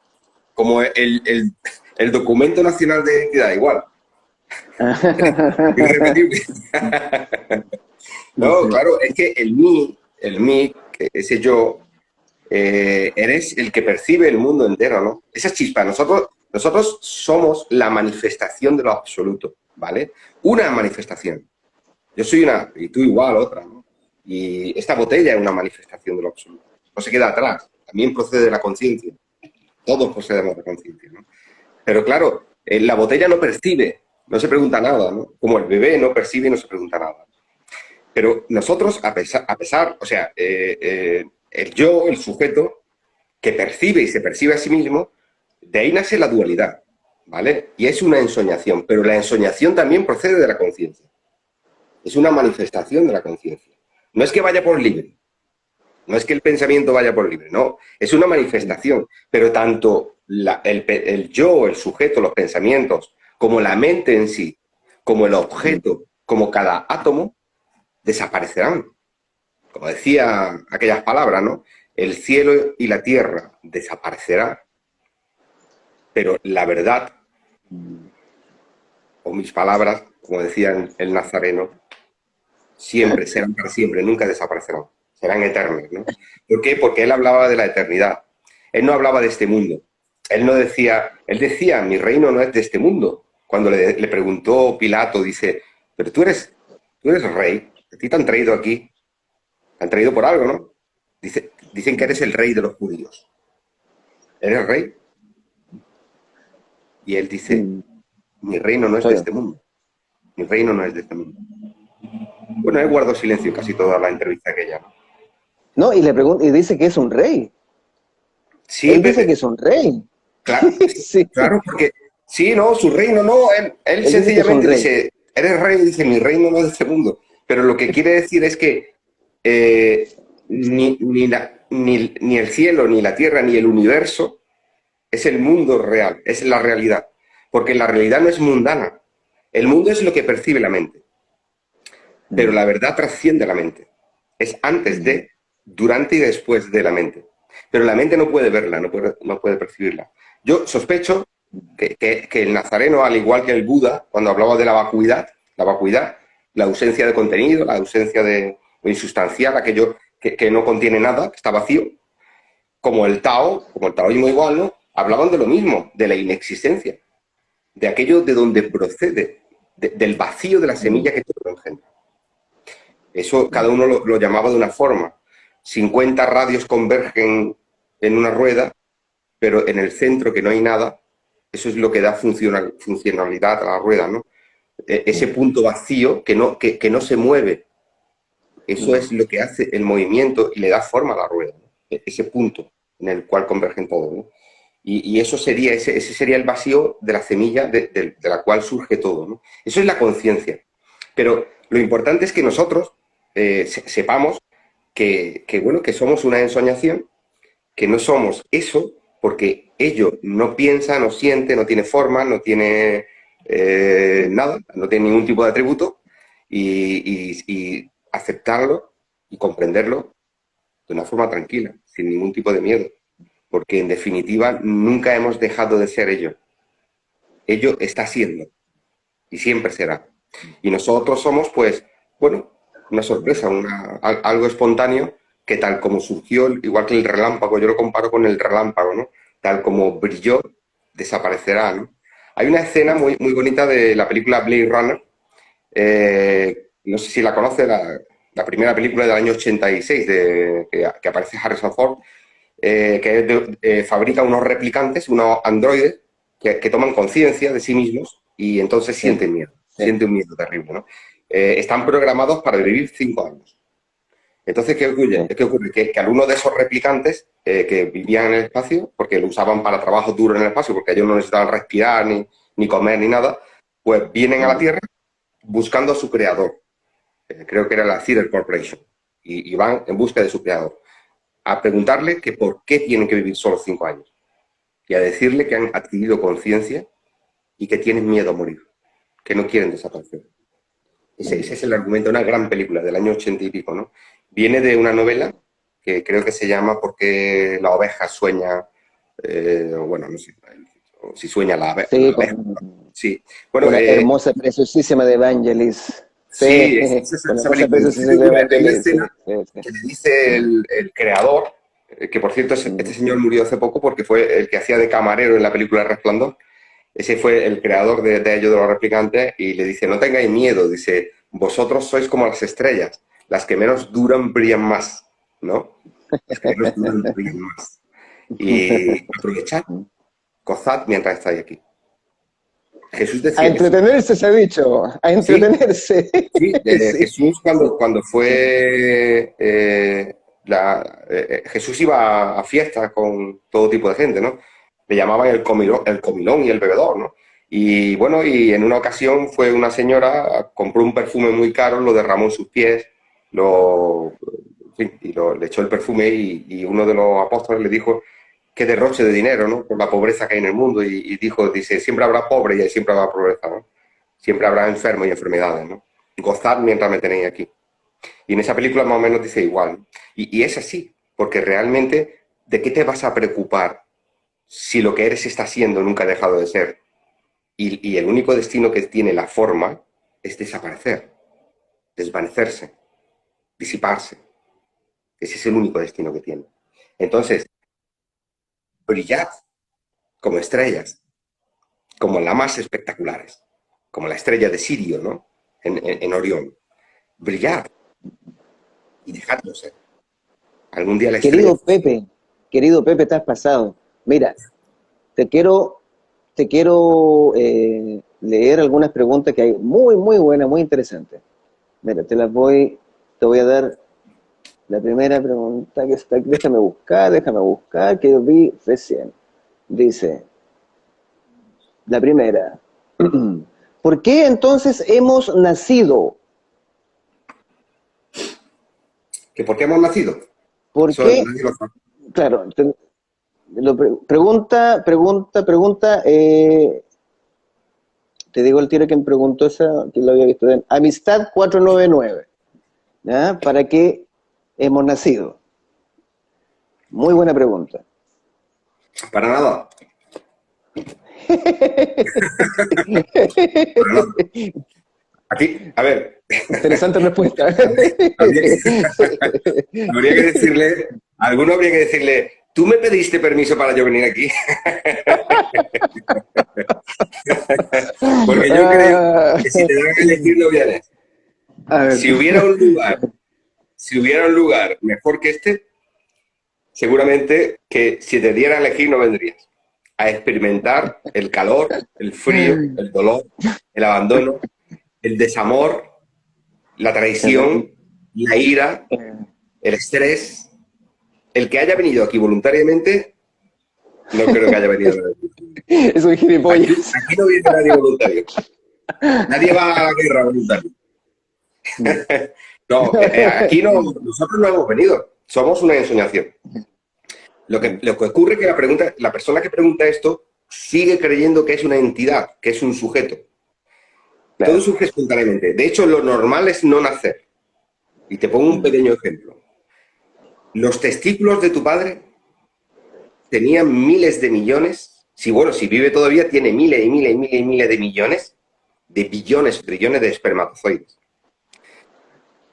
Como el documento nacional de identidad, igual. Irrepetible. No, Sí. claro, es que el mí, ese yo, eres el que percibe el mundo entero, ¿no? Esa chispa, nosotros somos la manifestación de lo absoluto, ¿vale? Una manifestación. Yo soy una, y tú igual, otra, ¿no? Y esta botella es una manifestación de lo absoluto. No se queda atrás, también procede de la conciencia. Todos procedemos de conciencia, ¿no? Pero claro, la botella no percibe, no se pregunta nada, ¿no? Como el bebé no percibe y no se pregunta nada. Pero nosotros, a pesar o sea, el yo, el sujeto, que percibe y se percibe a sí mismo, de ahí nace la dualidad, ¿vale? Y es una ensoñación, pero la ensoñación también procede de la conciencia. Es una manifestación de la conciencia. No es que vaya por libre, no es que el pensamiento vaya por libre, no, es una manifestación, pero tanto el yo, el sujeto, los pensamientos, como la mente en sí, como el objeto, como cada átomo, desaparecerán. Como decía aquellas palabras, ¿no? El cielo y la tierra desaparecerán, pero la verdad, o mis palabras, como decía el nazareno, siempre serán para siempre, nunca desaparecerán, serán eternas, ¿no? ¿Por qué? Porque él hablaba de la eternidad. Él no hablaba de este mundo. Él decía, mi reino no es de este mundo. Cuando le preguntó Pilato, dice, pero tú eres rey, a ti te han traído aquí, te han traído por algo, ¿no? Dicen que eres el rey de los judíos. ¿Eres rey? Y él dice, Mm, mi reino no es de soy- este mundo. Mi reino no es de este mundo. Bueno, él guardó silencio casi toda la entrevista aquella, ¿no? No, y dice que es un rey. Sí, Él dice que es un rey. claro, Sí, claro, porque sí, no, su reino no, él él dice que es un sencillamente rey. dice, eres rey, dice, mi reino no es de este mundo. Pero lo que quiere decir es que ni el cielo, ni la tierra, ni el universo es el mundo real, es la realidad. Porque la realidad no es mundana. El mundo es lo que percibe la mente. Pero la verdad trasciende la mente. Es antes de, durante y después de la mente. Pero la mente no puede verla, no puede percibirla. Yo sospecho que el nazareno, al igual que el Buda, cuando hablaba de la vacuidad, la ausencia de contenido, la ausencia de lo insustancial, aquello que no contiene nada, que está vacío, como el taoísmo igual, ¿no? Hablaban de lo mismo, de la inexistencia, de aquello de donde procede, del vacío de la semilla que todo engendra. Eso cada uno lo llamaba de una forma. 50 radios convergen en una rueda, pero en el centro, que no hay nada, eso es lo que da funcionalidad a la rueda, ¿no? Ese punto vacío que no se mueve, eso es lo que hace el movimiento y le da forma a la rueda, ¿no? Ese punto en el cual convergen todos, ¿no? Y eso sería, ese sería el vacío de la semilla de la cual surge todo, ¿no? Eso es la conciencia. Pero lo importante es que nosotros sepamos bueno, que somos una ensoñación, que no somos eso, porque ello no piensa, no siente, no tiene forma, no tiene nada, no tiene ningún tipo de atributo, y aceptarlo y comprenderlo de una forma tranquila, sin ningún tipo de miedo, porque en definitiva nunca hemos dejado de ser ello. Ello está siendo y siempre será. Y nosotros somos, pues, bueno, una sorpresa, algo espontáneo que tal como surgió, igual que el relámpago, yo lo comparo con el relámpago, ¿no? Tal como brilló, desaparecerá, ¿no? Hay una escena muy bonita de la película Blade Runner, no sé si la conoce, la primera película del año 86 que aparece Harrison Ford, fabrica unos replicantes, unos androides, que toman conciencia de sí mismos y entonces sienten miedo, sienten un miedo terrible, ¿no? Están programados para vivir 5 años. Entonces, ¿qué ocurre? ¿Qué ocurre? Que algunos de esos replicantes que vivían en el espacio, porque lo usaban para trabajos duros en el espacio, porque ellos no necesitaban respirar, ni comer, ni nada, pues vienen a la Tierra buscando a su creador. Creo que era la Cedar Corporation. Y van en busca de su creador. A preguntarle que por qué tienen que vivir solo 5 años. Y a decirle que han adquirido conciencia y que tienen miedo a morir. Que no quieren desaparecer. Ese es el argumento de una gran película del año 80 y pico, ¿no? Viene de una novela que creo que se llama Porque la oveja sueña, bueno, no sé, si sueña la Sí, oveja. Sí, bueno, con la hermosa, preciosísima de Evangelis. Sí, sí, es con la esa hermosa, película. Entonces, ¿qué preciosísima de ocurre? Hay una Evangelis. Sí, escena sí, sí. que le dice el creador, que por cierto, este señor murió hace poco porque fue el que hacía de camarero en la película Resplandor. Ese fue el creador de ellos, de los replicantes, y le dice, no tengáis miedo, dice, vosotros sois como las estrellas, las que menos duran brillan más, ¿no? Las que menos duran brillan más. Y aprovechad, gozad mientras estáis aquí. Jesús A decía eso. entretenerse se ha dicho, a Sí, entretenerse. sí, Sí. Jesús cuando fue... Jesús iba a fiestas con todo tipo de gente, ¿no? Le llamaban el comilón y el bebedor, ¿no? Y bueno, y en una ocasión fue una señora, compró un perfume muy caro, lo derramó en sus pies, en fin, le echó el perfume y uno de los apóstoles le dijo qué derroche de dinero, ¿no? Por la pobreza que hay en el mundo y dice, siempre habrá pobres y siempre habrá pobreza, ¿no? Siempre habrá enfermos y enfermedades, ¿no? Gozad mientras me tenéis aquí. Y en esa película más o menos dice igual, ¿no? Y es así, porque realmente, ¿de qué te vas a preocupar si lo que eres está siendo nunca ha dejado de ser? Y el único destino que tiene la forma es desaparecer, desvanecerse, disiparse. Ese es el único destino que tiene. Entonces, brillad como estrellas, como las más espectaculares, como la estrella de Sirio, ¿no? En Orión. Brillad y dejadlo ser. Algún día la estrella... Querido Pepe, te has pasado. Mira, te quiero, te quiero leer algunas preguntas que hay muy, muy buenas, muy interesantes. Mira, te voy a dar la primera pregunta que está aquí. Déjame buscar, que yo vi recién. Dice, la primera. ¿Por qué entonces hemos nacido? ¿Que por qué hemos nacido? ¿Por Eso qué? nadie lo sabe. Claro, Pregunta. Te digo el tiro que me preguntó esa, que lo había visto. Amistad 499. ¿Ya? ¿Para qué hemos nacido? Muy buena pregunta. Para nada. Para nada. Aquí, a ver. Interesante respuesta. Habría que decirle, alguno habría que decirle, ¿tú me pediste permiso para yo venir aquí? Porque yo creo que si te dan que elegir no vienes. A ver. Si hubiera un lugar mejor que este, seguramente que si te diera a elegir no vendrías. A experimentar el calor, el frío, el dolor, el abandono, el desamor, la traición, la ira, el estrés. El que haya venido aquí voluntariamente, no creo que haya venido. Es un gilipollas. Aquí no viene nadie voluntario. Nadie va a la guerra voluntario. No, aquí no, nosotros no hemos venido. Somos una ensoñación. Lo que ocurre es que la persona que pregunta esto sigue creyendo que es una entidad, que es un sujeto. Claro. Todo surge espontáneamente. De hecho, lo normal es no nacer. Y te pongo un pequeño ejemplo. Los testículos de tu padre tenían miles de millones. Si vive todavía, tiene miles y miles y miles y miles de millones, de billones, trillones de espermatozoides.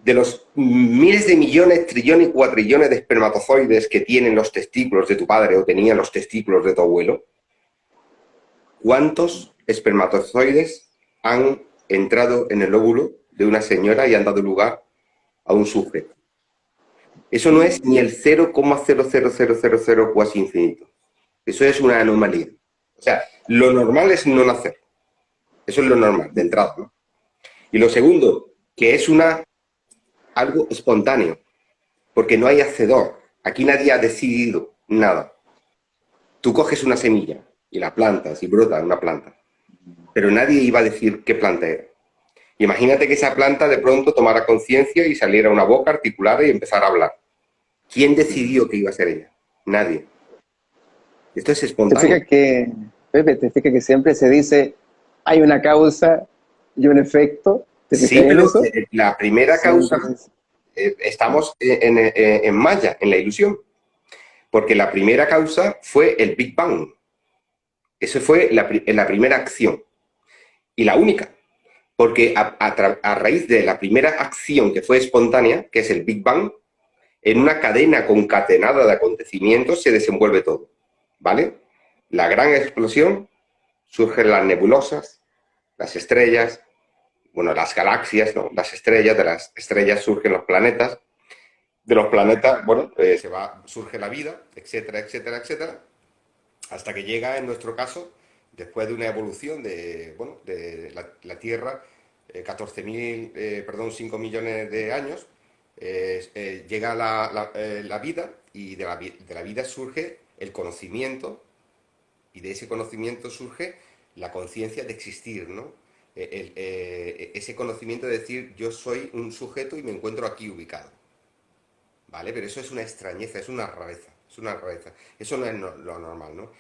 De los miles de millones, trillones y cuatrillones de espermatozoides que tienen los testículos de tu padre o tenían los testículos de tu abuelo, ¿cuántos espermatozoides han entrado en el óvulo de una señora y han dado lugar a un sujeto? Eso no es ni el 0,00000 cuasi infinito. Eso es una anomalía. O sea, lo normal es no nacer. Eso es lo normal, de entrada, ¿no? Y lo segundo, que es algo espontáneo, porque no hay hacedor. Aquí nadie ha decidido nada. Tú coges una semilla y la plantas y brota una planta, pero nadie iba a decir qué planta era. Imagínate que esa planta de pronto tomara conciencia y saliera una boca articulada y empezara a hablar. ¿Quién decidió que iba a ser ella? Nadie. Esto es espontáneo. Pepe, te fijas que siempre se dice hay una causa y un efecto. Sí, pero la primera causa, estamos en Maya, en la ilusión, porque la primera causa fue el Big Bang. Eso fue la primera acción y la única, porque a raíz de la primera acción que fue espontánea, que es el Big Bang, en una cadena concatenada de acontecimientos se desenvuelve todo, ¿vale? La gran explosión, surgen las nebulosas, las estrellas, bueno, las galaxias, ¿no? Las estrellas, de las estrellas surgen los planetas, de los planetas, bueno, surge la vida, etcétera, etcétera, etcétera, hasta que llega, en nuestro caso, después de una evolución de la Tierra, 5 millones de años, llega la vida, y de la vida surge el conocimiento, y de ese conocimiento surge la conciencia de existir, ¿no? Ese conocimiento de decir, yo soy un sujeto y me encuentro aquí ubicado, ¿vale? Pero eso es una extrañeza, es una rareza, eso no es lo normal, ¿no?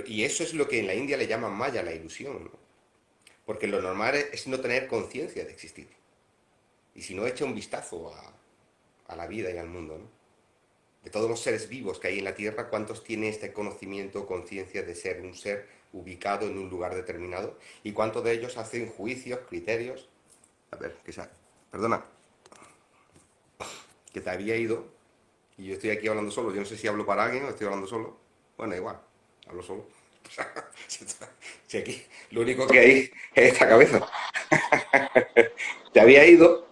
Y eso es lo que en la India le llaman Maya, la ilusión, ¿no? Porque lo normal es no tener conciencia de existir. Y si no, echa un vistazo a la vida y al mundo, ¿no? De todos los seres vivos que hay en la Tierra, ¿cuántos tienen este conocimiento, conciencia de ser un ser ubicado en un lugar determinado? ¿Y cuántos de ellos hacen juicios, criterios? A ver, perdona, que te había ido y yo estoy aquí hablando solo. Yo no sé si hablo para alguien o estoy hablando solo. Bueno, igual, hablo solo. Si aquí lo único que hay es esta cabeza. Te había ido.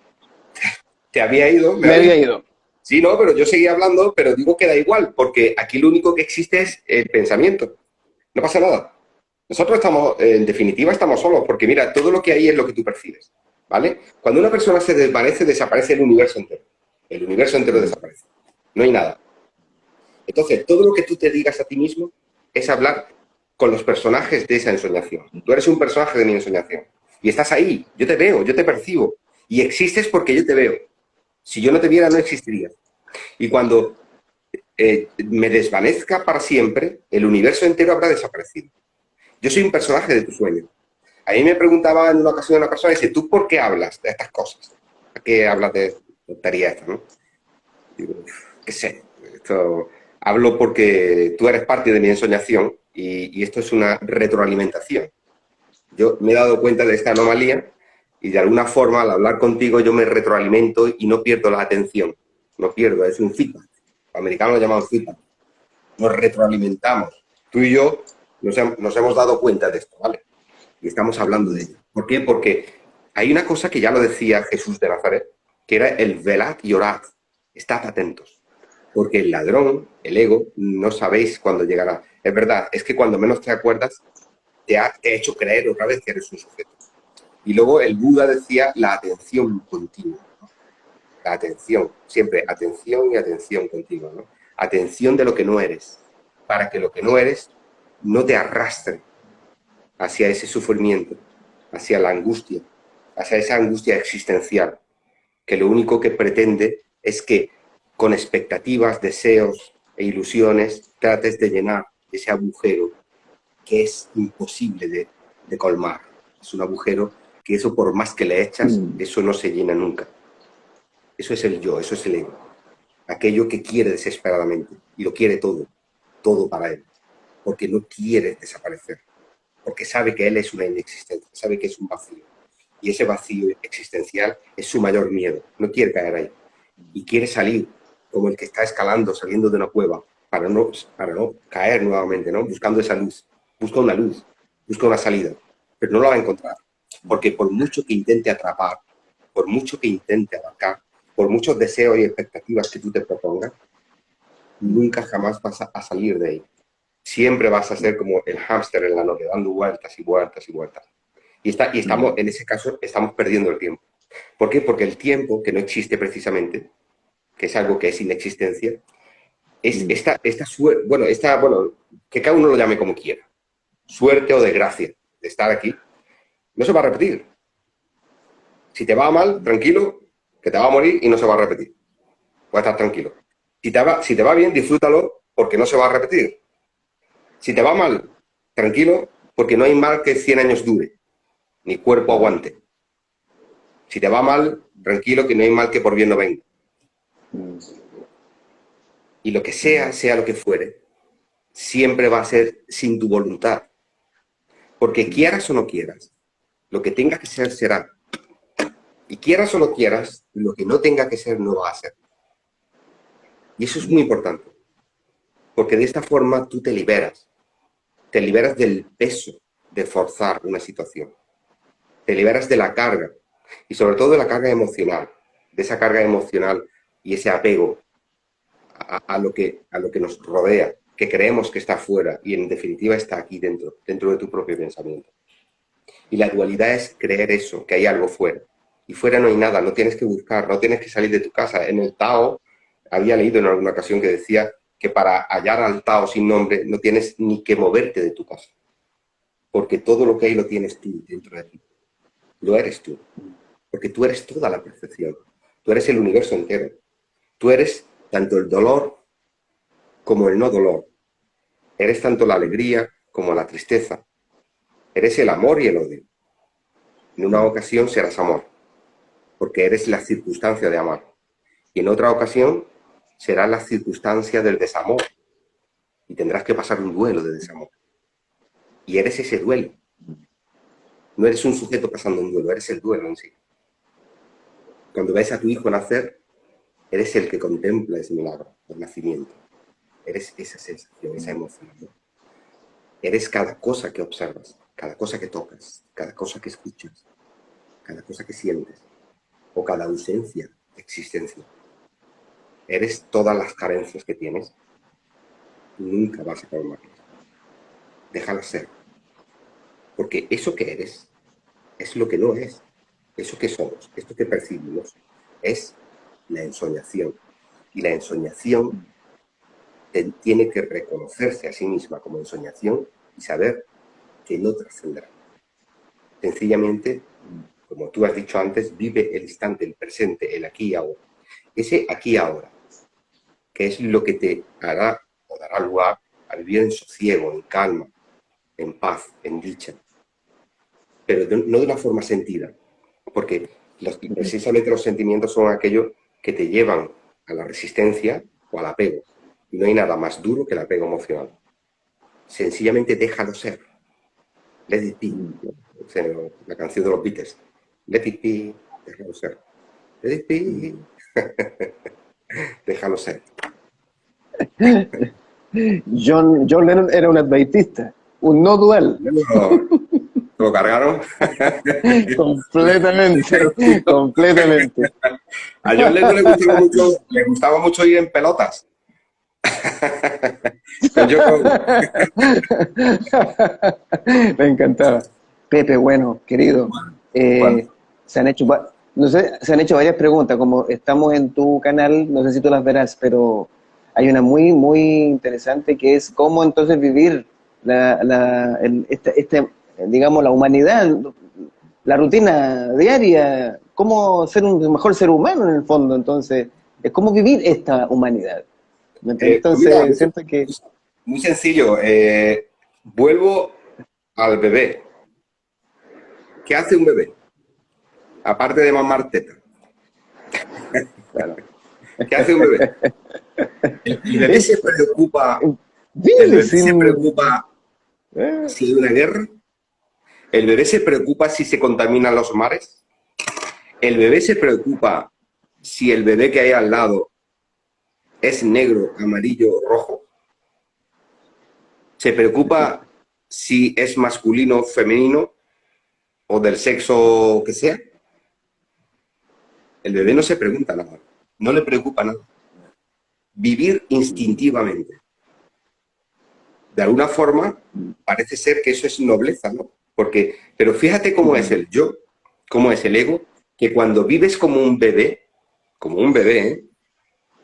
Me había ido. Sí, no, pero yo seguía hablando, pero digo que da igual, porque aquí lo único que existe es el pensamiento. No pasa nada. Nosotros estamos, en definitiva, estamos solos, porque mira, todo lo que hay es lo que tú percibes, ¿vale? Cuando una persona se desvanece, desaparece el universo entero. El universo entero desaparece. No hay nada. Entonces, todo lo que tú te digas a ti mismo es hablar con los personajes de esa ensoñación. Tú eres un personaje de mi ensoñación. Y estás ahí. Yo te veo, yo te percibo. Y existes porque yo te veo. Si yo no te viera, no existirías. Y cuando me desvanezca para siempre, el universo entero habrá desaparecido. Yo soy un personaje de tu sueño. A mí me preguntaba en una ocasión una persona, dice, ¿tú por qué hablas de estas cosas? ¿Por qué hablas de tontería esta, no? Digo, qué sé, esto, hablo porque tú eres parte de mi ensoñación y esto es una retroalimentación. Yo me he dado cuenta de esta anomalía y de alguna forma al hablar contigo yo me retroalimento y no pierdo la atención. No pierdo, es un feedback. Los americanos lo llaman feedback. Nos retroalimentamos. Tú y yo nos hemos dado cuenta de esto, ¿vale? Y estamos hablando de ello. ¿Por qué? Porque hay una cosa que ya lo decía Jesús de Nazaret, que era el velad y orad. Estad atentos. Porque el ladrón, el ego, no sabéis cuándo llegará. Es verdad, es que cuando menos te acuerdas, te ha hecho creer otra vez que eres un sujeto. Y luego el Buda decía la atención continua. ¿No? La atención, siempre atención y atención continua. ¿No? Atención de lo que no eres, para que lo que no eres no te arrastre hacia ese sufrimiento, hacia la angustia, hacia esa angustia existencial, que lo único que pretende es que con expectativas, deseos e ilusiones trates de llenar ese agujero que es imposible de colmar. Es un agujero que eso por más que le echas, eso no se llena nunca. Eso es el yo, eso es el ego. Aquello que quiere desesperadamente y lo quiere todo, todo para él, porque no quiere desaparecer, porque sabe que él es una inexistencia, sabe que es un vacío. Y ese vacío existencial es su mayor miedo, no quiere caer ahí. Y quiere salir, como el que está escalando, saliendo de una cueva, para no caer nuevamente, ¿no? Buscando esa luz. Busca una luz, busca una salida, pero no la va a encontrar. Porque por mucho que intente atrapar, por mucho que intente abarcar, por muchos deseos y expectativas que tú te propongas, nunca jamás vas a salir de ahí. Siempre vas a ser como el hámster en la noria, dando vueltas y vueltas y vueltas. Y estamos, en ese caso, estamos perdiendo el tiempo. ¿Por qué? Porque el tiempo, que no existe precisamente, que es algo que es inexistencia, es bueno, que cada uno lo llame como quiera. Suerte o desgracia de estar aquí, no se va a repetir. Si te va mal, tranquilo, que te va a morir y no se va a repetir. Puedes estar tranquilo. Si te va bien, disfrútalo porque no se va a repetir. Si te va mal, tranquilo, porque no hay mal que 100 años dure, ni cuerpo aguante. Si te va mal, tranquilo, que no hay mal que por bien no venga. Y lo que sea, sea lo que fuere, siempre va a ser sin tu voluntad. Porque quieras o no quieras, lo que tenga que ser, será. Y quieras o no quieras, lo que no tenga que ser, no va a ser. Y eso es muy importante. Porque de esta forma tú te liberas. Te liberas del peso de forzar una situación. Te liberas de la carga. Y sobre todo de la carga emocional. De esa carga emocional y ese apego a lo que nos rodea, que creemos que está fuera y en definitiva está aquí dentro de tu propio pensamiento. Y la dualidad es creer eso, que hay algo fuera. Y fuera no hay nada, no tienes que buscar, no tienes que salir de tu casa. En el Tao, había leído en alguna ocasión que decía que para hallar al Tao sin nombre no tienes ni que moverte de tu casa. Porque todo lo que hay lo tienes tú dentro de ti. Lo eres tú. Porque tú eres toda la perfección. Tú eres el universo entero. Tú eres tanto el dolor como el no dolor. Eres tanto la alegría como la tristeza. Eres el amor y el odio. En una ocasión serás amor, porque eres la circunstancia de amar. Y en otra ocasión será la circunstancia del desamor. Y tendrás que pasar un duelo de desamor. Y eres ese duelo. No eres un sujeto pasando un duelo, eres el duelo en sí. Cuando ves a tu hijo nacer, eres el que contempla ese milagro, el nacimiento. Eres esa sensación, esa emoción. Eres cada cosa que observas, cada cosa que tocas, cada cosa que escuchas, cada cosa que sientes, o cada ausencia de existencia. Eres todas las carencias que tienes y nunca vas a colmarlas. Déjalas ser. Porque eso que eres es lo que no es. Eso que somos, esto que percibimos, es la ensoñación. Y la ensoñación tiene que reconocerse a sí misma como ensoñación y saber que no trascenderá. Sencillamente, como tú has dicho antes, vive el instante, el presente, el aquí y ahora. Ese aquí y ahora, que es lo que te hará o dará lugar a vivir en sosiego, en calma, en paz, en dicha, pero no de una forma sentida, porque precisamente los sentimientos son aquellos que te llevan a la resistencia o al apego, y no hay nada más duro que el apego emocional. Sencillamente déjalo ser. Let it be. O sea, la canción de los Beatles. Let it be, déjalo ser. Let it be. Déjalo ser. John Lennon era un adventista, un no dual. ¿Lo cargaron? Completamente, completamente. A John Lennon le gustaba mucho ir en pelotas. Me encantaba. Pepe, bueno, querido, se han hecho, no sé, se han hecho varias preguntas, como estamos en tu canal, no sé si tú las verás, pero hay una muy, muy interesante que es cómo entonces vivir digamos, la humanidad, la rutina diaria, cómo ser un mejor ser humano en el fondo, entonces, es cómo vivir esta humanidad. Entonces, mira, siento que... muy sencillo. Vuelvo al bebé. ¿Qué hace un bebé? Aparte de mamar teta. Claro. ¿Qué hace un bebé? El bebé se preocupa. Vive El bebé sin... se preocupa si hay una guerra. El bebé se preocupa si se contaminan los mares. El bebé se preocupa si el bebé que hay al lado es negro, amarillo o rojo. Se preocupa si es masculino, femenino o del sexo que sea. El bebé no se pregunta nada, no le preocupa nada. Vivir instintivamente. De alguna forma, parece ser que eso es nobleza, ¿no? Pero fíjate cómo es el yo, cómo es el ego, que cuando vives como un bebé, ¿eh?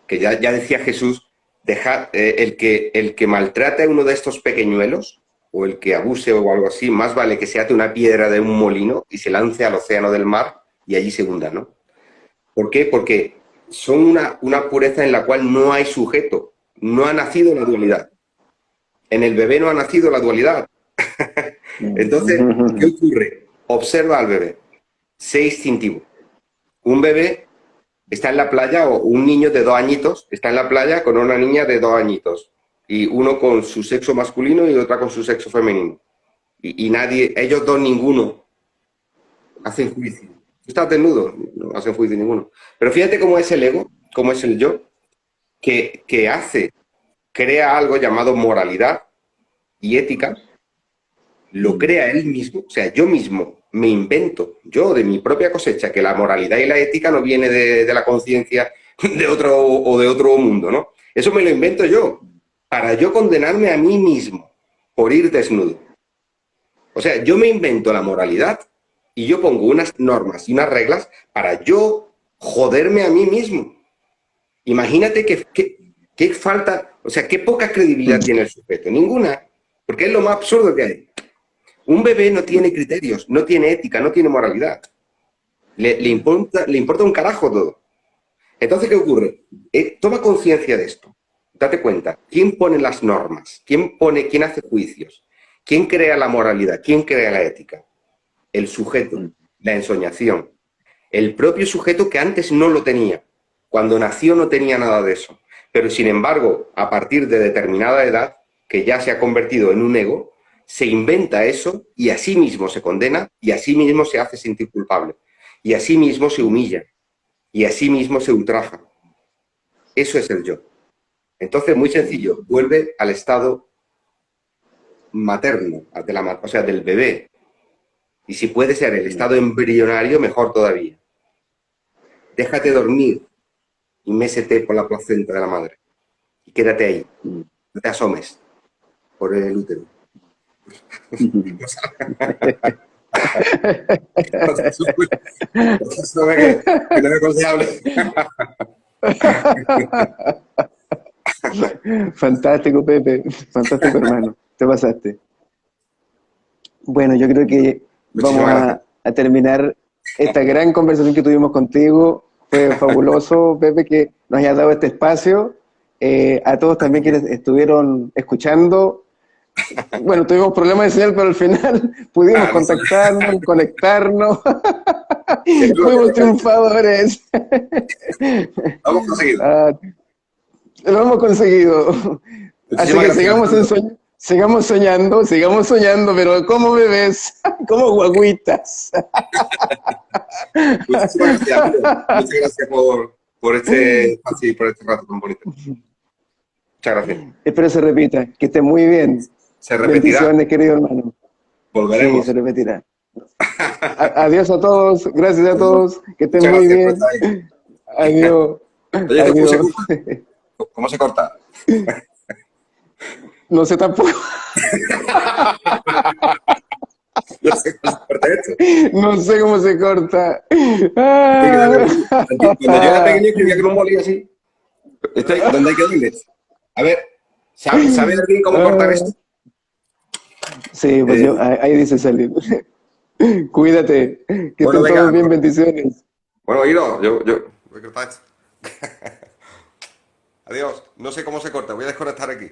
Que ya decía Jesús, el que maltrate a uno de estos pequeñuelos, o el que abuse o algo así, más vale que se ate una piedra de un molino y se lance al océano del mar y allí se hunda, ¿no? ¿Por qué? Porque son una pureza en la cual no hay sujeto, no ha nacido la dualidad. En el bebé no ha nacido la dualidad. Entonces, ¿qué ocurre? Observa al bebé. Sé instintivo. Un bebé está en la playa, o un niño de 2 añitos está en la playa con una niña de 2 añitos. Y uno con su sexo masculino y otra con su sexo femenino. Y nadie, ellos dos, ninguno, hacen juicio. Tú estás desnudo, no hacen juicio ninguno. Pero fíjate cómo es el ego, cómo es el yo, que crea algo llamado moralidad y ética, lo crea él mismo, o sea, yo mismo me invento, yo de mi propia cosecha, que la moralidad y la ética no viene de la conciencia de otro mundo, ¿no? Eso me lo invento yo, para yo condenarme a mí mismo por ir desnudo. O sea, yo me invento la moralidad y yo pongo unas normas y unas reglas para yo joderme a mí mismo. Imagínate qué falta, o sea, qué poca credibilidad tiene el sujeto. Ninguna, porque es lo más absurdo que hay. Un bebé no tiene criterios, no tiene ética, no tiene moralidad. Le importa un carajo todo. Entonces, ¿qué ocurre? Toma conciencia de esto. Date cuenta. ¿Quién pone las normas? ¿Quién hace juicios? ¿Quién crea la moralidad? ¿Quién crea la ética? El sujeto, la ensoñación. El propio sujeto que antes no lo tenía. Cuando nació no tenía nada de eso. Pero, sin embargo, a partir de determinada edad, que ya se ha convertido en un ego, se inventa eso y a sí mismo se condena y a sí mismo se hace sentir culpable. Y a sí mismo se humilla. Y a sí mismo se ultraja. Eso es el yo. Entonces, muy sencillo, vuelve al estado materno, o sea, del bebé. Y si puede ser el estado embrionario, mejor todavía. Déjate dormir y mésete por la placenta de la madre. Y quédate ahí. No te asomes por el útero. No te asomes, que no es aconsejable. Fantástico, Pepe. Fantástico, hermano. Te pasaste. Bueno, yo creo que vamos a terminar esta gran conversación que tuvimos contigo. Fue fabuloso, Pepe, que nos hayas dado este espacio a todos también quienes estuvieron escuchando. Bueno, tuvimos problemas de señal, pero al final pudimos No sé. contactarnos, conectarnos. Es lo que Fuimos me cae. triunfadores. Lo hemos conseguido. Ah, lo hemos conseguido. Así Muchísimas que gracias, Alejandro. sigamos soñando, pero como bebés, como guaguitas. Muchísimas gracias, amigo. Muchas gracias por este espacio y por este rato tan bonito. Muchas gracias. Espero se repita, que esté muy bien. Se repetirá. Bendiciones, querido hermano. Sí, se Volveremos. repetirá. Adiós a todos, gracias a Adiós. todos, que estén Muchas muy gracias por bien. estar ahí. Adiós, Oye, ¿cómo se adiós. corta? ¿Cómo se corta? No sé tampoco, No sé cómo se corta esto. no sé cómo se corta. Hay que darle mucho. Cuando yo era pequeño escribía con un bolí así. ¿Dónde hay que darle? A ver, ¿sabe alguien cómo cortar esto? Sí, pues Eh, ahí dice salir. Cuídate, que bueno, estén venga. todos bien, bendiciones. Bueno, Ido, yo voy a cortar esto. Adiós. No sé cómo se corta. Voy a desconectar aquí.